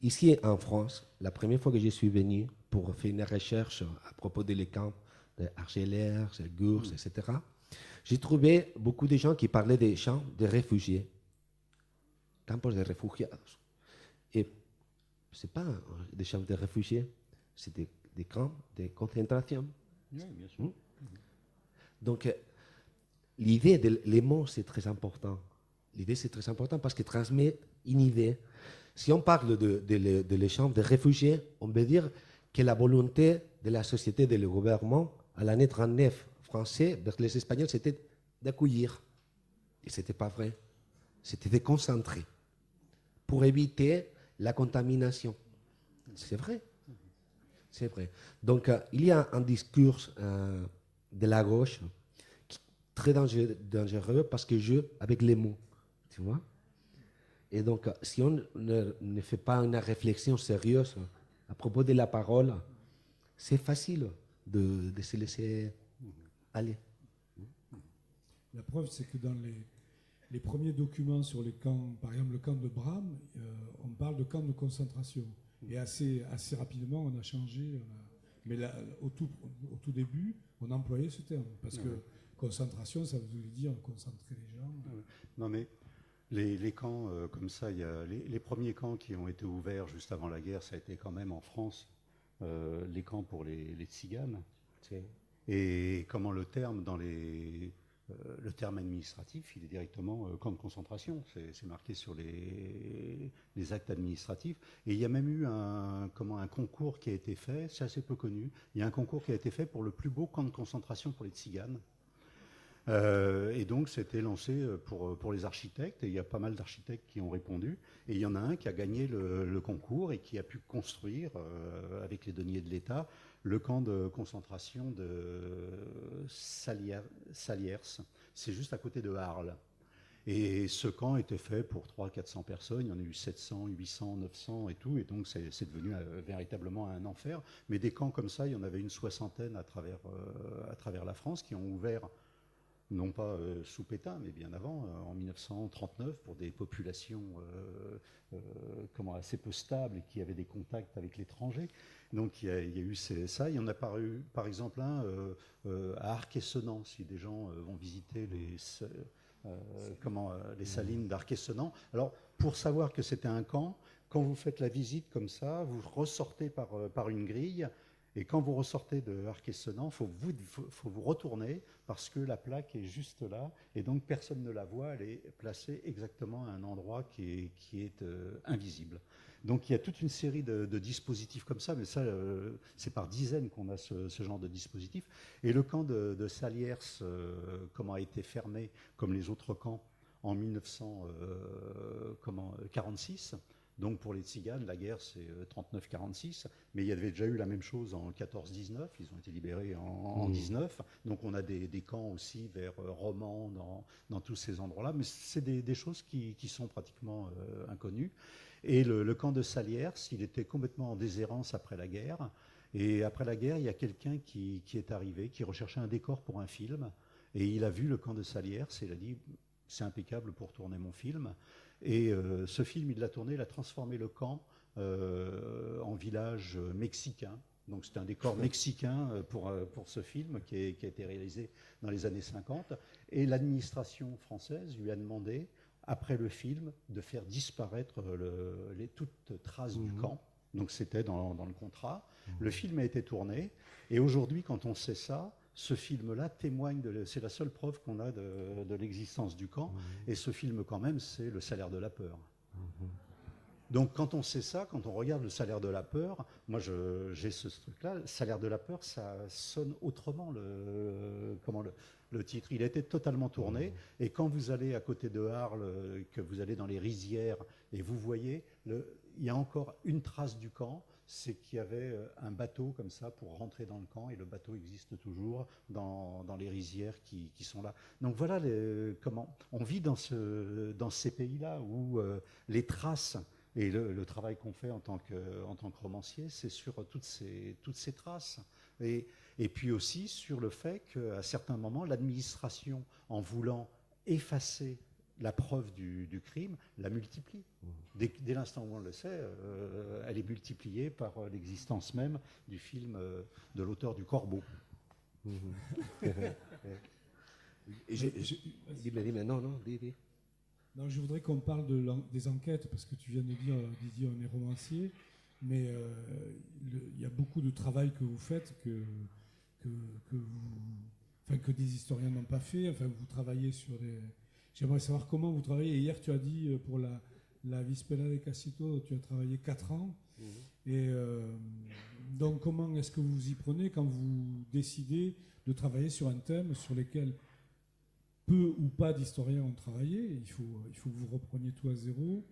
Ici en France, la première fois que je suis venu pour faire une recherche à propos des camps d'Argelers, de Gurs, etc., j'ai trouvé beaucoup de gens qui parlaient des champs de réfugiés, campos de refugiados. Et ce n'est pas des champs de réfugiés, c'est des camps de concentration. Oui, bien sûr. Donc, l'idée, les mots, c'est très important. L'idée, c'est très important parce qu'il transmet une idée. Si on parle de l'échange des réfugiés, on peut dire que la volonté de la société, de le gouvernement, à l'année 39 français, vers les Espagnols, c'était d'accueillir. Et ce n'était pas vrai. C'était de concentrer pour éviter la contamination. C'est vrai. C'est vrai. Donc, il y a un discours de la gauche qui est très dangereux parce qu'il joue avec les mots. Tu vois? Et donc, si on ne fait pas une réflexion sérieuse à propos de la parole, c'est facile de se laisser aller. La preuve, c'est que dans les premiers documents sur les camps, par exemple le camp de Bram, on parle de camp de concentration. Et assez rapidement, on a changé. Mais là, au tout début, on employait ce terme. Parce que concentration, ça voulait dire concentrer les gens. Non, mais les camps comme ça, il y a les premiers camps qui ont été ouverts juste avant la guerre, ça a été quand même en France, les camps pour les tziganes. Et comment le terme dans le terme administratif, il est directement camp de concentration. C'est marqué sur les actes administratifs. Et il y a même eu un concours qui a été fait, c'est assez peu connu. Il y a un concours qui a été fait pour le plus beau camp de concentration pour les tziganes. Et donc, c'était lancé pour les architectes, et il y a pas mal d'architectes qui ont répondu. Et il y en a un qui a gagné le concours et qui a pu construire, avec les deniers de l'État, le camp de concentration de Saliers. C'est juste à côté de Arles. Et ce camp était fait pour 300-400 personnes. Il y en a eu 700, 800, 900 et tout. Et donc, c'est devenu véritablement un enfer. Mais des camps comme ça, il y en avait une soixantaine à travers la France qui ont ouvert, non pas sous Pétain, mais bien avant, en 1939, pour des populations assez peu stables et qui avaient des contacts avec l'étranger. Donc il y a eu ça. Il y en a par exemple un à Arc-et-Senans, si des gens vont visiter les salines d'Arc-et-Senans. Alors, pour savoir que c'était un camp, quand vous faites la visite comme ça, vous ressortez par une grille. Et quand vous ressortez de Arc-et-Senans, faut vous retourner parce que la plaque est juste là et donc personne ne la voit. Elle est placée exactement à un endroit qui est invisible. Donc il y a toute une série de dispositifs comme ça, mais ça, c'est par dizaines qu'on a ce genre de dispositif. Et le camp de Saliers, a été fermé comme les autres camps en 1946. Donc pour les Tziganes, la guerre c'est 39-46, mais il y avait déjà eu la même chose en 14-19, ils ont été libérés en 19, donc on a des camps aussi vers Romans, dans tous ces endroits-là, mais c'est des choses qui sont pratiquement inconnues. Et le camp de Saliers, il était complètement en déshérence après la guerre, et après la guerre, il y a quelqu'un qui est arrivé, qui recherchait un décor pour un film, et il a vu le camp de Saliers, et il a dit « c'est impeccable pour tourner mon film ». Et ce film, il l'a tourné, il a transformé le camp en village mexicain. Donc c'était un décor mexicain pour ce film qui a été réalisé dans les années 50. Et l'administration française lui a demandé, après le film, de faire disparaître toute trace du camp. Donc c'était dans le contrat. Le film a été tourné. Et aujourd'hui, quand on sait ça, ce film-là témoigne, c'est la seule preuve qu'on a de l'existence du camp. Et ce film, quand même, c'est Le Salaire de la peur. Donc, quand on sait ça, quand on regarde Le Salaire de la peur, moi, j'ai ce truc-là. Le Salaire de la peur, ça sonne autrement, le titre. Il a été totalement tourné. Et quand vous allez à côté de Arles, que vous allez dans les rizières, et vous voyez, il y a encore une trace du camp. C'est qu'il y avait un bateau comme ça pour rentrer dans le camp, et le bateau existe toujours dans les rizières qui sont là. Donc voilà comment on vit dans ces pays-là où les traces et le travail qu'on fait en tant que romancier, c'est sur toutes ces traces. Et puis aussi sur le fait qu'à certains moments, l'administration, en voulant effacer la preuve du crime, la multiplie. Dès l'instant où on le sait, elle est multipliée par l'existence même du film de l'auteur du Corbeau. Dis-moi, non, dis. Non, je voudrais qu'on parle des enquêtes, parce que tu viens de dire, Didier, on est romancier, mais il y a beaucoup de travail que vous faites, que vous enfin, que des historiens n'ont pas fait. Enfin, vous travaillez sur des... J'aimerais savoir comment vous travaillez. Hier, tu as dit pour la Vispella de Casito, tu as travaillé 4 ans. Et donc, comment est-ce que vous vous y prenez quand vous décidez de travailler sur un thème sur lequel peu ou pas d'historiens ont travaillé? Il faut que vous repreniez tout à zéro.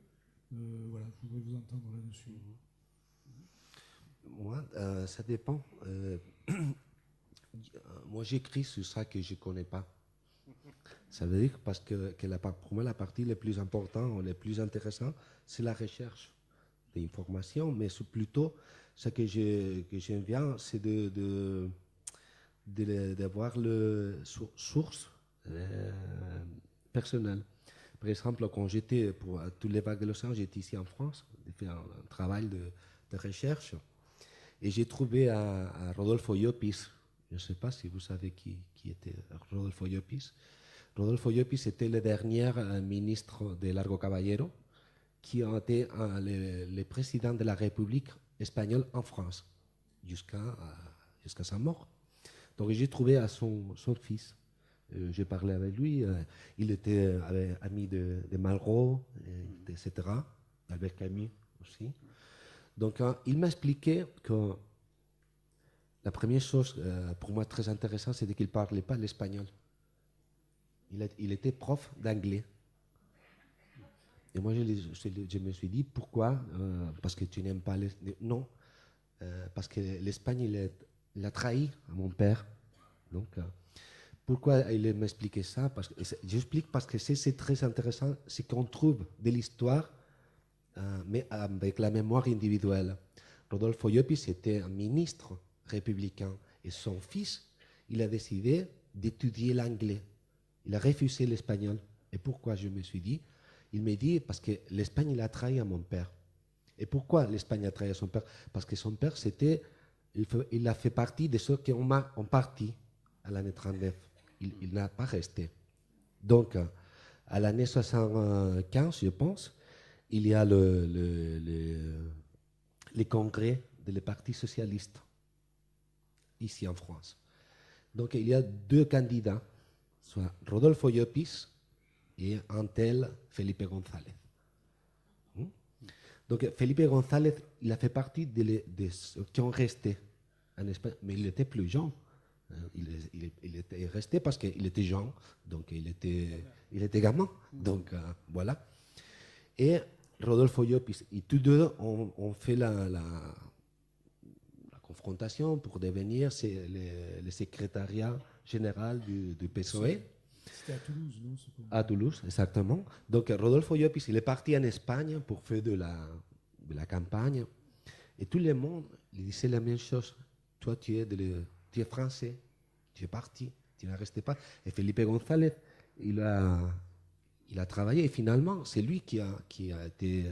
Voilà, je voudrais vous entendre là-dessus. Moi, ça dépend. Moi, j'écris sur ça que je ne connais pas. Ça veut dire parce que pour moi, la partie la plus importante ou la plus intéressante, c'est la recherche d'informations, mais c'est plutôt ce que j'aime bien, c'est d'avoir le source personnelle. Par exemple, quand j'étais pour tous les vagues de l'océan, j'étais ici en France, j'ai fait un travail de recherche, et j'ai trouvé à Rodolfo Llopis. Je ne sais pas si vous savez qui était Rodolfo Llopis. Rodolfo Llopis était le dernier ministre de Largo Caballero qui a été le président de la République espagnole en France jusqu'à sa mort. Donc j'ai trouvé à son fils. J'ai parlé avec lui. Il était ami de Malraux, etc. Albert Camus aussi. Donc il m'a expliqué que la première chose pour moi très intéressante, c'était qu'il ne parlait pas l'espagnol. Il était prof d'anglais. Et moi, je me suis dit, pourquoi parce que tu n'aimes pas non, parce que l'Espagne, il a trahi à mon père. Donc, pourquoi il m'expliquait ça? J'explique parce que c'est très intéressant, c'est qu'on trouve de l'histoire, mais avec la mémoire individuelle. Rodolfo Llopis était un ministre républicain et son fils, il a décidé d'étudier l'anglais. Il a refusé l'espagnol. Et pourquoi je me suis dit? Il m'a dit parce que l'Espagne il a trahi à mon père. Et pourquoi l'Espagne a trahi à son père? Parce que son père, il a fait partie de ceux qui ont parti à l'année 39. Il n'a pas resté. Donc, à l'année 75, je pense, il y a les congrès des partis socialistes ici en France. Donc, il y a 2 candidats, soit Rodolfo Llopis et un tel Felipe González. Donc Felipe González, il a fait partie de ceux qui ont resté en Espagne, mais il était plus jeune. Il était resté parce qu'il était jeune, donc il était gamin. Donc voilà. Et Rodolfo Llopis, et tous deux ont fait la confrontation pour devenir le secrétariat général du PSOE. C'était à Toulouse, non? À Toulouse, exactement. Donc Rodolfo Llopis, il est parti en Espagne pour faire de la campagne. Et tout le monde lui disait la même chose. Toi, tu es français, tu es parti, tu ne restes pas. Et Felipe González, il a travaillé. Et finalement, c'est lui qui a été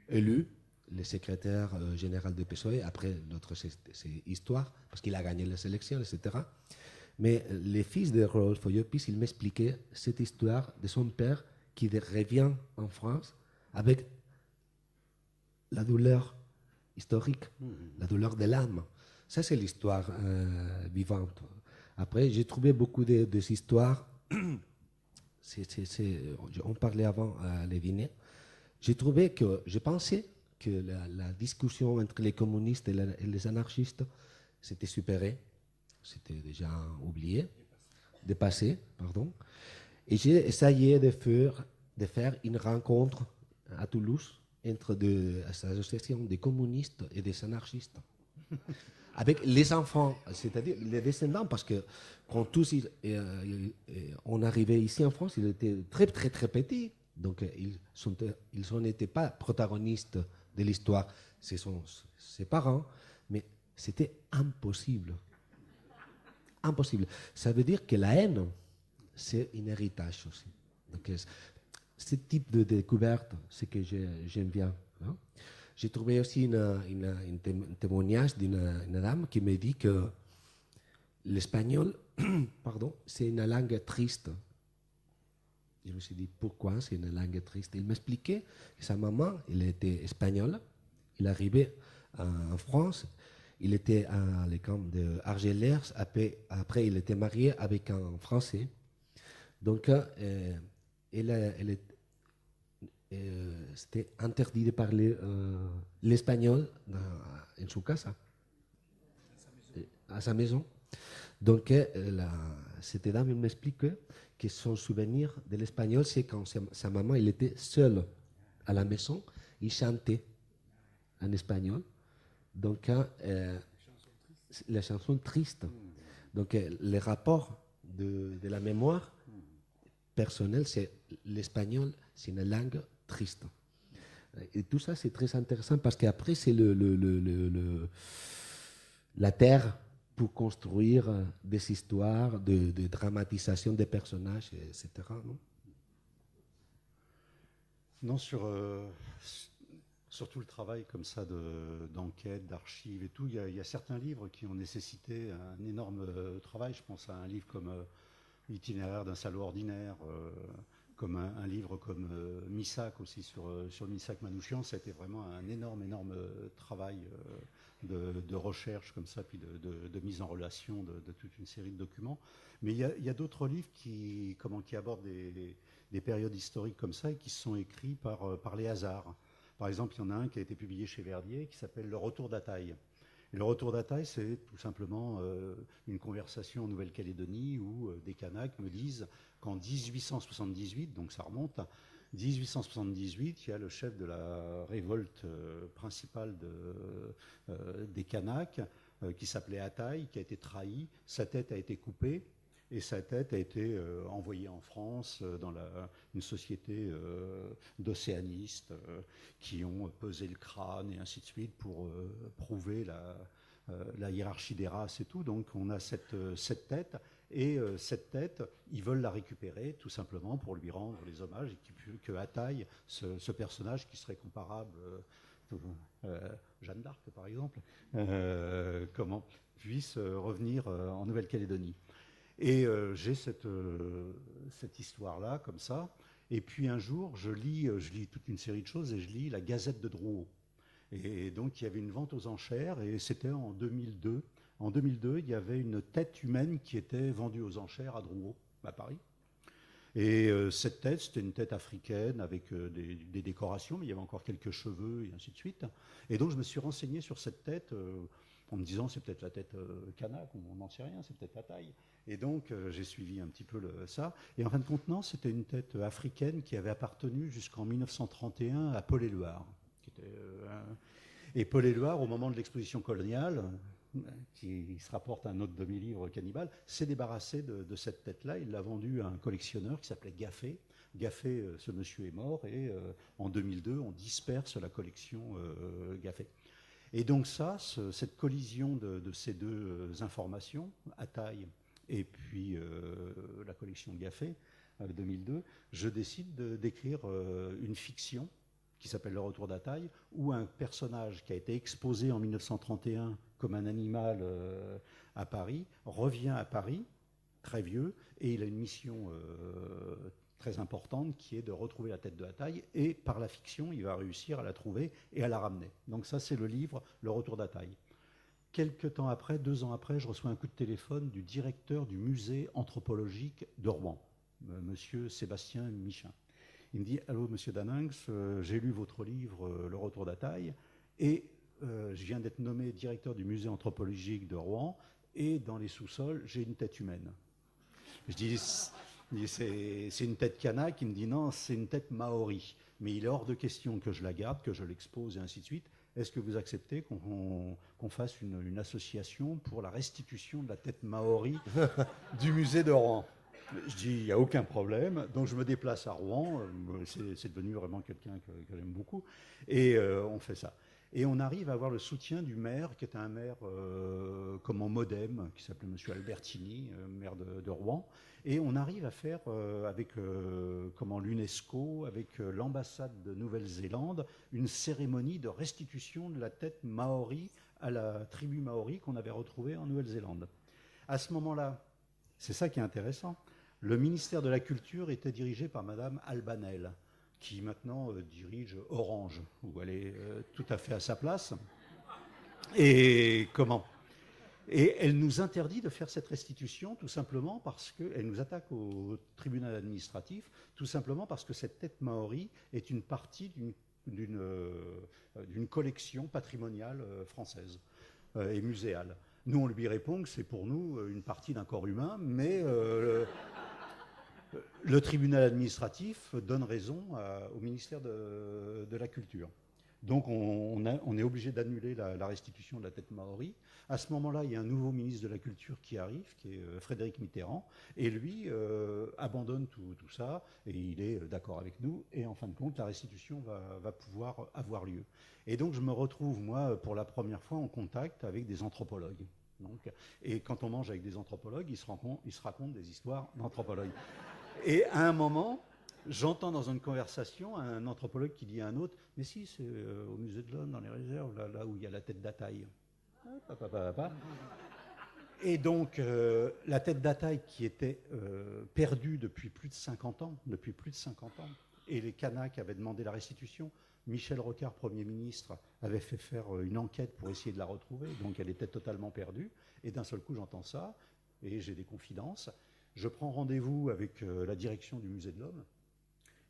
élu le secrétaire général du PSOE. Après, l'autre, c'est histoire, parce qu'il a gagné les élections, etc. Mais le fils de Rodolfo Llopis, il m'expliquait cette histoire de son père qui revient en France avec la douleur historique, la douleur de l'âme. Ça, c'est l'histoire vivante. Après, j'ai trouvé beaucoup de histoires. On parlait avant à les dîners. Je pensais que la discussion entre les communistes et les anarchistes s'était supérée. C'était déjà oublié, dépassé, pardon. Et j'ai essayé de faire une rencontre à Toulouse entre des associations des communistes et des anarchistes. Avec les enfants, c'est-à-dire les descendants, parce que quand tous on arrivait ici en France, ils étaient très, très, très petits. Donc, ils n'étaient pas protagonistes de l'histoire. Ce sont ses parents, mais c'était impossible. Impossible. Ça veut dire que la haine, c'est un héritage aussi. Donc, ce type de découverte, c'est que j'aime bien. Hein. J'ai trouvé aussi un témoignage d'une dame qui me dit que l'espagnol, pardon, c'est une langue triste. Je me suis dit, pourquoi c'est une langue triste? Il m'expliquait que sa maman, elle était espagnole. Il arrivait en France. Il était à le camp de Argelers. Après, il était marié avec un Français. Donc, c'était interdit de parler l'espagnol en su casa, à sa maison. Donc, cette dame m'explique que son souvenir de l'espagnol, c'est quand sa maman, il était seul à la maison, il chantait en espagnol. Donc, les chansons tristes. Donc, le rapport de la mémoire personnelle, c'est l'espagnol, c'est une langue triste. Et tout ça, c'est très intéressant parce qu'après, c'est la terre pour construire des histoires de dramatisation des personnages, etc. Non, non sur tout le travail comme ça d'enquête, d'archives et tout, il y a certains livres qui ont nécessité un énorme travail. Je pense à un livre comme L'itinéraire d'un salaud ordinaire, comme un livre comme Missak aussi, sur le Missak Manouchian. Ça a été vraiment un énorme travail de recherche comme ça, puis de mise en relation de toute une série de documents. Mais il y a d'autres livres qui abordent des périodes historiques comme ça et qui sont écrits par les hasards. Par exemple, il y en a un qui a été publié chez Verdier qui s'appelle Le Retour d'Ataï. Et le Retour d'Ataï, c'est tout simplement une conversation en Nouvelle-Calédonie où des Kanaks me disent qu'en 1878, donc ça remonte, 1878, il y a le chef de la révolte principale des Kanaks qui s'appelait Ataï, qui a été trahi, sa tête a été coupée. Et sa tête a été envoyée en France dans une société d'océanistes qui ont pesé le crâne et ainsi de suite pour prouver la hiérarchie des races et tout. Donc on a cette tête, et cette tête, ils veulent la récupérer tout simplement pour lui rendre les hommages et que Ataï, ce personnage qui serait comparable Jeanne d'Arc par exemple, puisse revenir en Nouvelle-Calédonie. Et j'ai cette histoire-là, comme ça. Et puis un jour, je lis toute une série de choses et je lis la Gazette de Drouot. Et donc, il y avait une vente aux enchères et c'était en 2002. En 2002, il y avait une tête humaine qui était vendue aux enchères à Drouot, à Paris. Et cette tête, c'était une tête africaine avec des décorations, mais il y avait encore quelques cheveux et ainsi de suite. Et donc, je me suis renseigné sur cette tête en me disant, c'est peut-être la tête kanak, on n'en sait rien, c'est peut-être la taille. Et donc, j'ai suivi un petit peu ça. Et en fin de compte, non, c'était une tête africaine qui avait appartenu jusqu'en 1931 à Paul Éluard. Et Paul Éluard, au moment de l'exposition coloniale, qui se rapporte à un autre demi-livre Cannibale, s'est débarrassé de cette tête-là. Il l'a vendue à un collectionneur qui s'appelait Gaffé. Gaffé, ce monsieur est mort, et en 2002, on disperse la collection Gaffé. Et donc cette collision de ces deux informations, Ataï et puis la collection Gaffé, 2002, je décide d'écrire une fiction qui s'appelle Le Retour d'Ataï, où un personnage qui a été exposé en 1931 comme un animal à Paris revient à Paris, très vieux, et il a une mission très importante qui est de retrouver la tête de Ataï, et par la fiction, il va réussir à la trouver et à la ramener. Donc ça, c'est le livre Le Retour d'Ataï. Quelques temps après, 2 ans après, je reçois un coup de téléphone du directeur du musée anthropologique de Rouen, monsieur Sébastien Michin. Il me dit « Allô, monsieur Daninx, j'ai lu votre livre Le Retour d'Ataï et je viens d'être nommé directeur du musée anthropologique de Rouen et dans les sous-sols, j'ai une tête humaine. » Je dis « C'est une tête kanak ?» Il me dit « Non, c'est une tête maori. Mais il est hors de question que je la garde, que je l'expose et ainsi de suite. Est-ce que vous acceptez qu'on fasse une association pour la restitution de la tête maori du musée de Rouen ?» Je dis, il n'y a aucun problème. Donc je me déplace à Rouen. C'est devenu vraiment quelqu'un que j'aime beaucoup. Et on fait ça. Et on arrive à avoir le soutien du maire, qui était un maire comme en modem, qui s'appelait M. Albertini, maire de Rouen. Et on arrive à faire avec l'UNESCO, avec l'ambassade de Nouvelle-Zélande, une cérémonie de restitution de la tête maori à la tribu maori qu'on avait retrouvée en Nouvelle-Zélande. À ce moment-là, c'est ça qui est intéressant, le ministère de la Culture était dirigé par Madame Albanel, qui maintenant dirige Orange, où elle est tout à fait à sa place. Et comment? Et elle nous interdit de faire cette restitution tout simplement parce qu'elle nous attaque au tribunal administratif, tout simplement parce que cette tête maori est une partie d'une collection patrimoniale française et muséale. Nous, on lui répond que c'est pour nous une partie d'un corps humain, mais le tribunal administratif donne raison au ministère de la Culture. Donc on est obligé d'annuler la restitution de la tête maori. À ce moment-là, il y a un nouveau ministre de la Culture qui arrive, qui est Frédéric Mitterrand, et lui abandonne tout ça, et il est d'accord avec nous, et en fin de compte, la restitution va pouvoir avoir lieu. Et donc je me retrouve, moi, pour la première fois en contact avec des anthropologues. Donc, et quand on mange avec des anthropologues, ils se racontent des histoires d'anthropologues. Et à un moment, j'entends dans une conversation un anthropologue qui dit à un autre « Mais si, c'est au musée de l'Homme, dans les réserves, là où il y a la tête d'Ataï. » Et donc, la tête d'Ataï qui était perdue depuis plus de 50 ans, et les Kanaks avaient demandé la restitution. Michel Rocard, Premier ministre, avait fait faire une enquête pour essayer de la retrouver, donc elle était totalement perdue. Et d'un seul coup, j'entends ça, et j'ai des confidences. Je prends rendez-vous avec la direction du musée de l'Homme,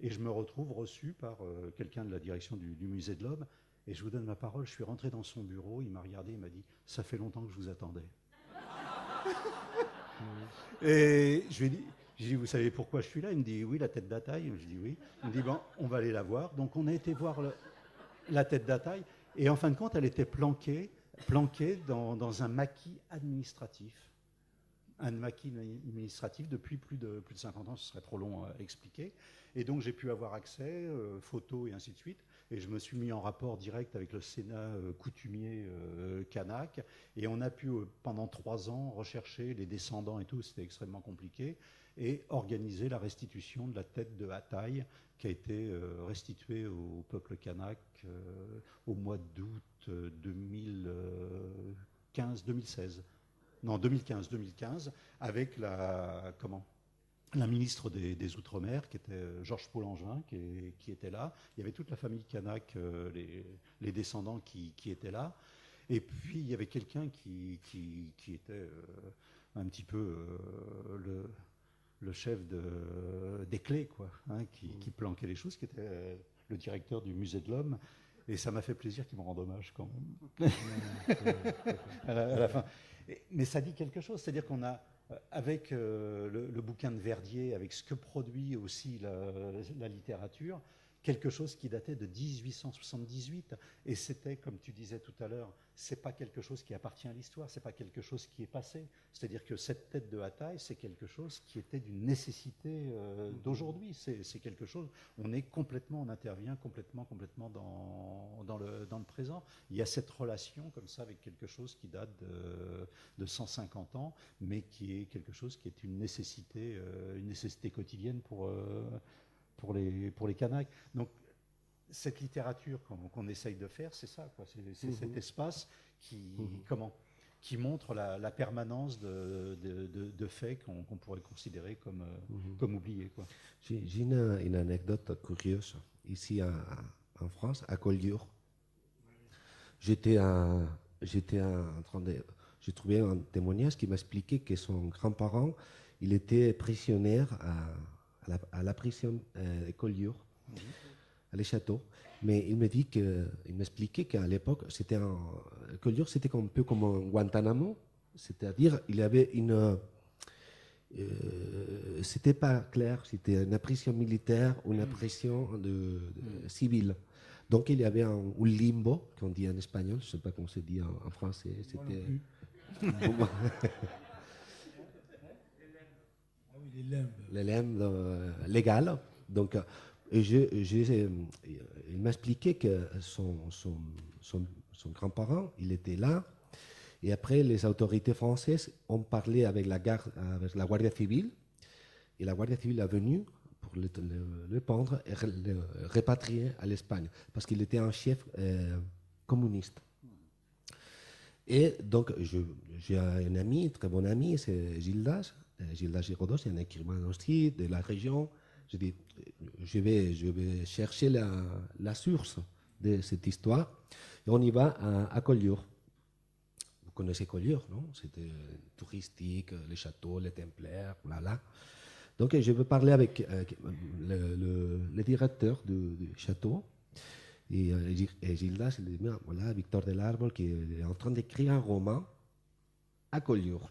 et je me retrouve reçu par quelqu'un de la direction du musée de l'Homme, et je vous donne ma parole, je suis rentré dans son bureau, il m'a regardé, il m'a dit « Ça fait longtemps que je vous attendais. » Et je lui ai dit « Vous savez pourquoi je suis là ?» Il me dit « Oui, la tête d'Ataï. » Je dis « Oui. » Il me dit « Bon, on va aller la voir. » Donc on a été voir la tête d'Ataï, et en fin de compte, elle était planquée dans un maquis administratif. Un maquis administratif depuis plus de 50 ans, ce serait trop long à expliquer. Et donc j'ai pu avoir accès, photos et ainsi de suite. Et je me suis mis en rapport direct avec le Sénat coutumier kanak. Et on a pu, pendant 3 ans, rechercher les descendants et tout, c'était extrêmement compliqué, et organiser la restitution de la tête de Ataï, qui a été restituée au peuple kanak au mois d'août 2016. Non, 2015, avec la ministre des Outre-mer, qui était Georges Paul-Angevin, qui était là. Il y avait toute la famille kanak, les descendants qui étaient là. Et puis, il y avait quelqu'un qui était un petit peu le chef des clés, quoi, hein, qui planquait les choses, qui était le directeur du musée de l'Homme. Et ça m'a fait plaisir qu'il me rende hommage, quand même, à la fin. Mais ça dit quelque chose, c'est-à-dire qu'on a, avec le bouquin de Verdier, avec ce que produit aussi la littérature, quelque chose qui datait de 1878. Et c'était, comme tu disais tout à l'heure, c'est pas quelque chose qui appartient à l'histoire, c'est pas quelque chose qui est passé. C'est-à-dire que cette tête de Ataï, c'est quelque chose qui était d'une nécessité d'aujourd'hui. C'est quelque chose, on intervient complètement dans le présent. Il y a cette relation comme ça avec quelque chose qui date de 150 ans, mais qui est quelque chose qui est une nécessité quotidienne pour les Kanaks. Donc, cette littérature qu'on essaye de faire, c'est ça, quoi. C'est cet espace qui montre la permanence de faits qu'on pourrait considérer comme oubliés, quoi. J'ai une anecdote curieuse. Ici en France, à Collioure, j'étais en train de... J'ai trouvé un témoignage qui m'expliquait que son grand-parent, il était prisonnier à la prison de Collioure, à les châteaux. Mais il m'expliquait qu'à l'époque, Collioure, c'était un peu comme un Guantanamo, c'est-à-dire il y avait c'était pas clair, c'était une prison militaire ou une prison civile. Donc il y avait un limbo, qu'on dit en espagnol, je ne sais pas comment se dit en français. C'était les limbes légales. Donc, il m'expliquait que son grand-parent, il était là. Et après, les autorités françaises ont parlé avec la Guardia civile. Et la Guardia civile est venue pour le prendre et le répatrier à l'Espagne. Parce qu'il était un chef communiste. Et donc, j'ai un ami, très bon ami, c'est Gildas Giraudoz, c'est un écrivain aussi de la région. Je dis, je vais chercher la source de cette histoire. Et on y va à Collioure. vous connaissez Collioure, non? C'était touristique, les châteaux, les templaires, voilà. Donc je veux parler avec le directeur du château. Et Gildas, il dit, voilà, Victor Delarbol qui est en train d'écrire un roman à Collioure.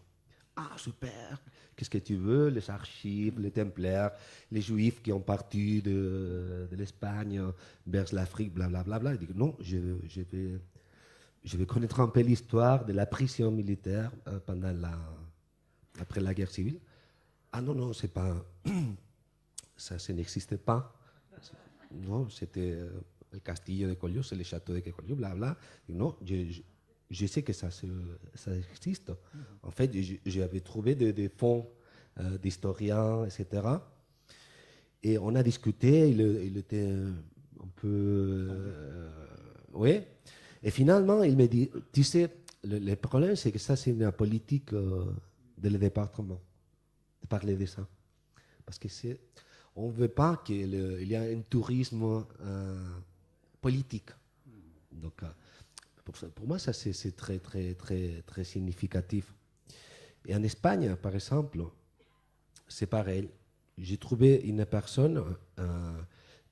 Ah, super! Qu'est-ce que tu veux? Les archives, les templaires, les juifs qui ont parti de l'Espagne vers l'Afrique, blablabla. Il dit, non, je vais connaître un peu l'histoire de la prison militaire après la guerre civile. Ah non, c'est pas... ça n'existait pas. Non, c'était le castillo de Collioure, c'est le château de Collioure, blabla. Non, je sais que ça existe. En fait, j'avais trouvé des fonds d'historiens, etc. Et on a discuté, il était un peu... oui. Et finalement, il m'a dit, tu sais, le problème, c'est que ça, c'est une politique de le département, de parler de ça. Parce que on ne veut pas qu'il y ait un tourisme politique. Donc, pour moi, ça, c'est très, très, très, très significatif. Et en Espagne, par exemple, c'est pareil. J'ai trouvé une personne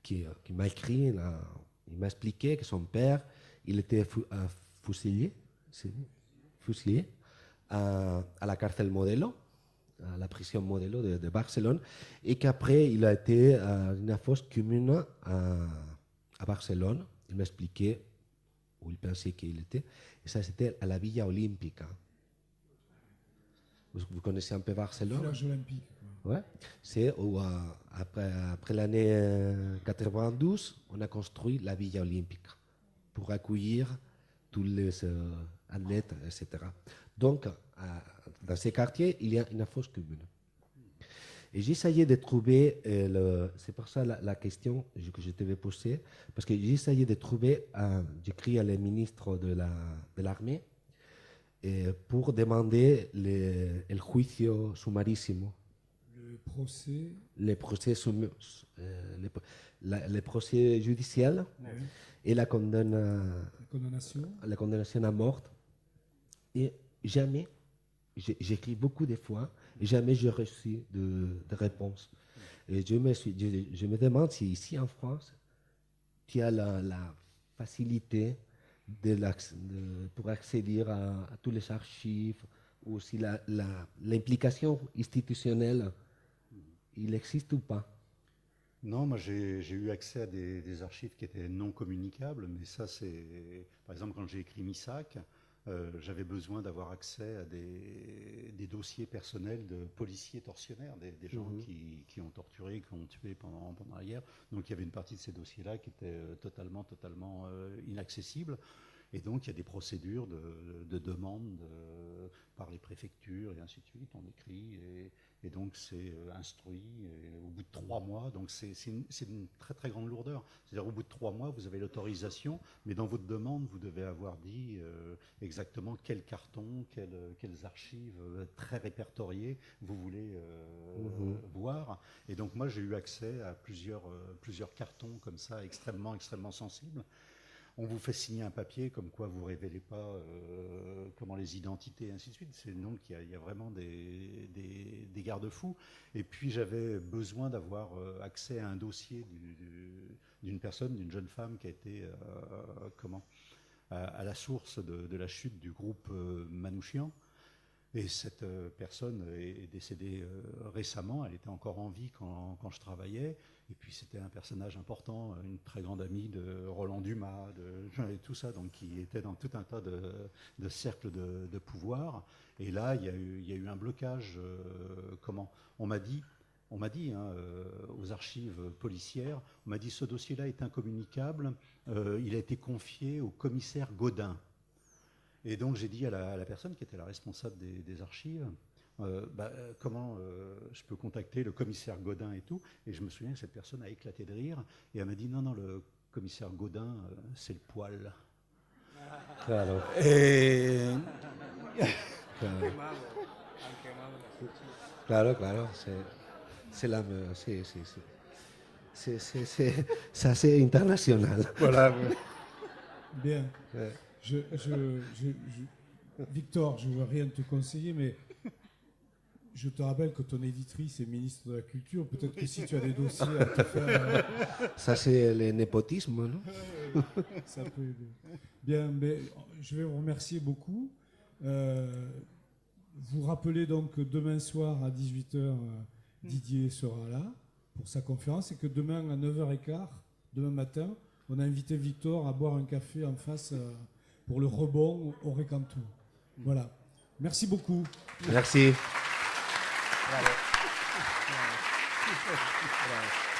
qui m'a écrit, il m'a expliqué que son père, il était fusillé à la cárcel Modelo, à la prison Modelo de Barcelone, et qu'après, il a été à une fosse commune à Barcelone. Il m'a expliqué où il pensait qu'il était. Et ça, c'était à la Villa Olímpica. Vous connaissez un peu Barcelone? Village olympique. Ouais. C'est où, après l'année 92, on a construit la Villa Olímpica pour accueillir tous les athlètes, etc. Donc, dans ces quartiers, il y a une fosse commune. Et j'essayais de trouver, c'est pour ça la question que je devais poser, parce que j'essayais de trouver, j'écris à le ministre de l'armée pour demander le juicio sumarísimo. Le procès judiciaire et la condamnation à mort. Et jamais, j'écris beaucoup de fois, et jamais j'ai reçu de réponse. Et je me demande si ici en France, tu as la facilité pour accéder à tous les archives, ou si l'implication institutionnelle, il existe ou pas? Non, moi j'ai eu accès à des archives qui étaient non communicables, mais ça c'est... Par exemple, quand j'ai écrit Missac, j'avais besoin d'avoir accès à des dossiers personnels de policiers tortionnaires, des gens qui ont torturé, qui ont tué pendant la guerre. Donc il y avait une partie de ces dossiers-là qui étaient totalement inaccessibles. Et donc, il y a des procédures de demande par les préfectures et ainsi de suite. On écrit et donc c'est instruit au bout de 3 mois. Donc, c'est une très, très grande lourdeur. C'est-à-dire, au bout de 3 mois, vous avez l'autorisation, mais dans votre demande, vous devez avoir dit exactement quel carton, quelles archives très répertoriées vous voulez voir. Et donc, moi, j'ai eu accès à plusieurs cartons comme ça, extrêmement, extrêmement sensibles. On vous fait signer un papier comme quoi vous ne révélez pas comment les identités et ainsi de suite. Donc il y a vraiment des garde-fous. Et puis j'avais besoin d'avoir accès à un dossier d'une personne, d'une jeune femme qui a été à la source de la chute du groupe Manouchian. Et cette personne est décédée récemment. Elle était encore en vie quand je travaillais. Et puis c'était un personnage important, une très grande amie de Roland Dumas, et tout ça, donc qui était dans tout un tas de cercles de pouvoir. Et là, il y a eu un blocage. On m'a dit aux archives policières, on m'a dit ce dossier-là est incommunicable. Il a été confié au commissaire Gaudin. Et donc j'ai dit à la personne qui était la responsable des archives, comment je peux contacter le commissaire Gaudin et tout. Et je me souviens que cette personne a éclaté de rire et elle m'a dit non, le commissaire Gaudin, c'est le poil. Claro. Claro. C'est assez international. Voilà. Bien. Victor, je ne veux rien te conseiller, mais je te rappelle que ton éditrice est ministre de la Culture. Peut-être que si tu as des dossiers à te faire... Ça, c'est le népotisme, non? Ça peut aider. Bien, mais je vais vous remercier beaucoup. Vous rappelez donc que demain soir à 18h, Didier sera là pour sa conférence et que demain à 9h15, demain matin, on a invité Victor à boire un café en face pour le rebond au Recantour. Voilà. Merci beaucoup. Merci. Bravo. Bravo. Bravo.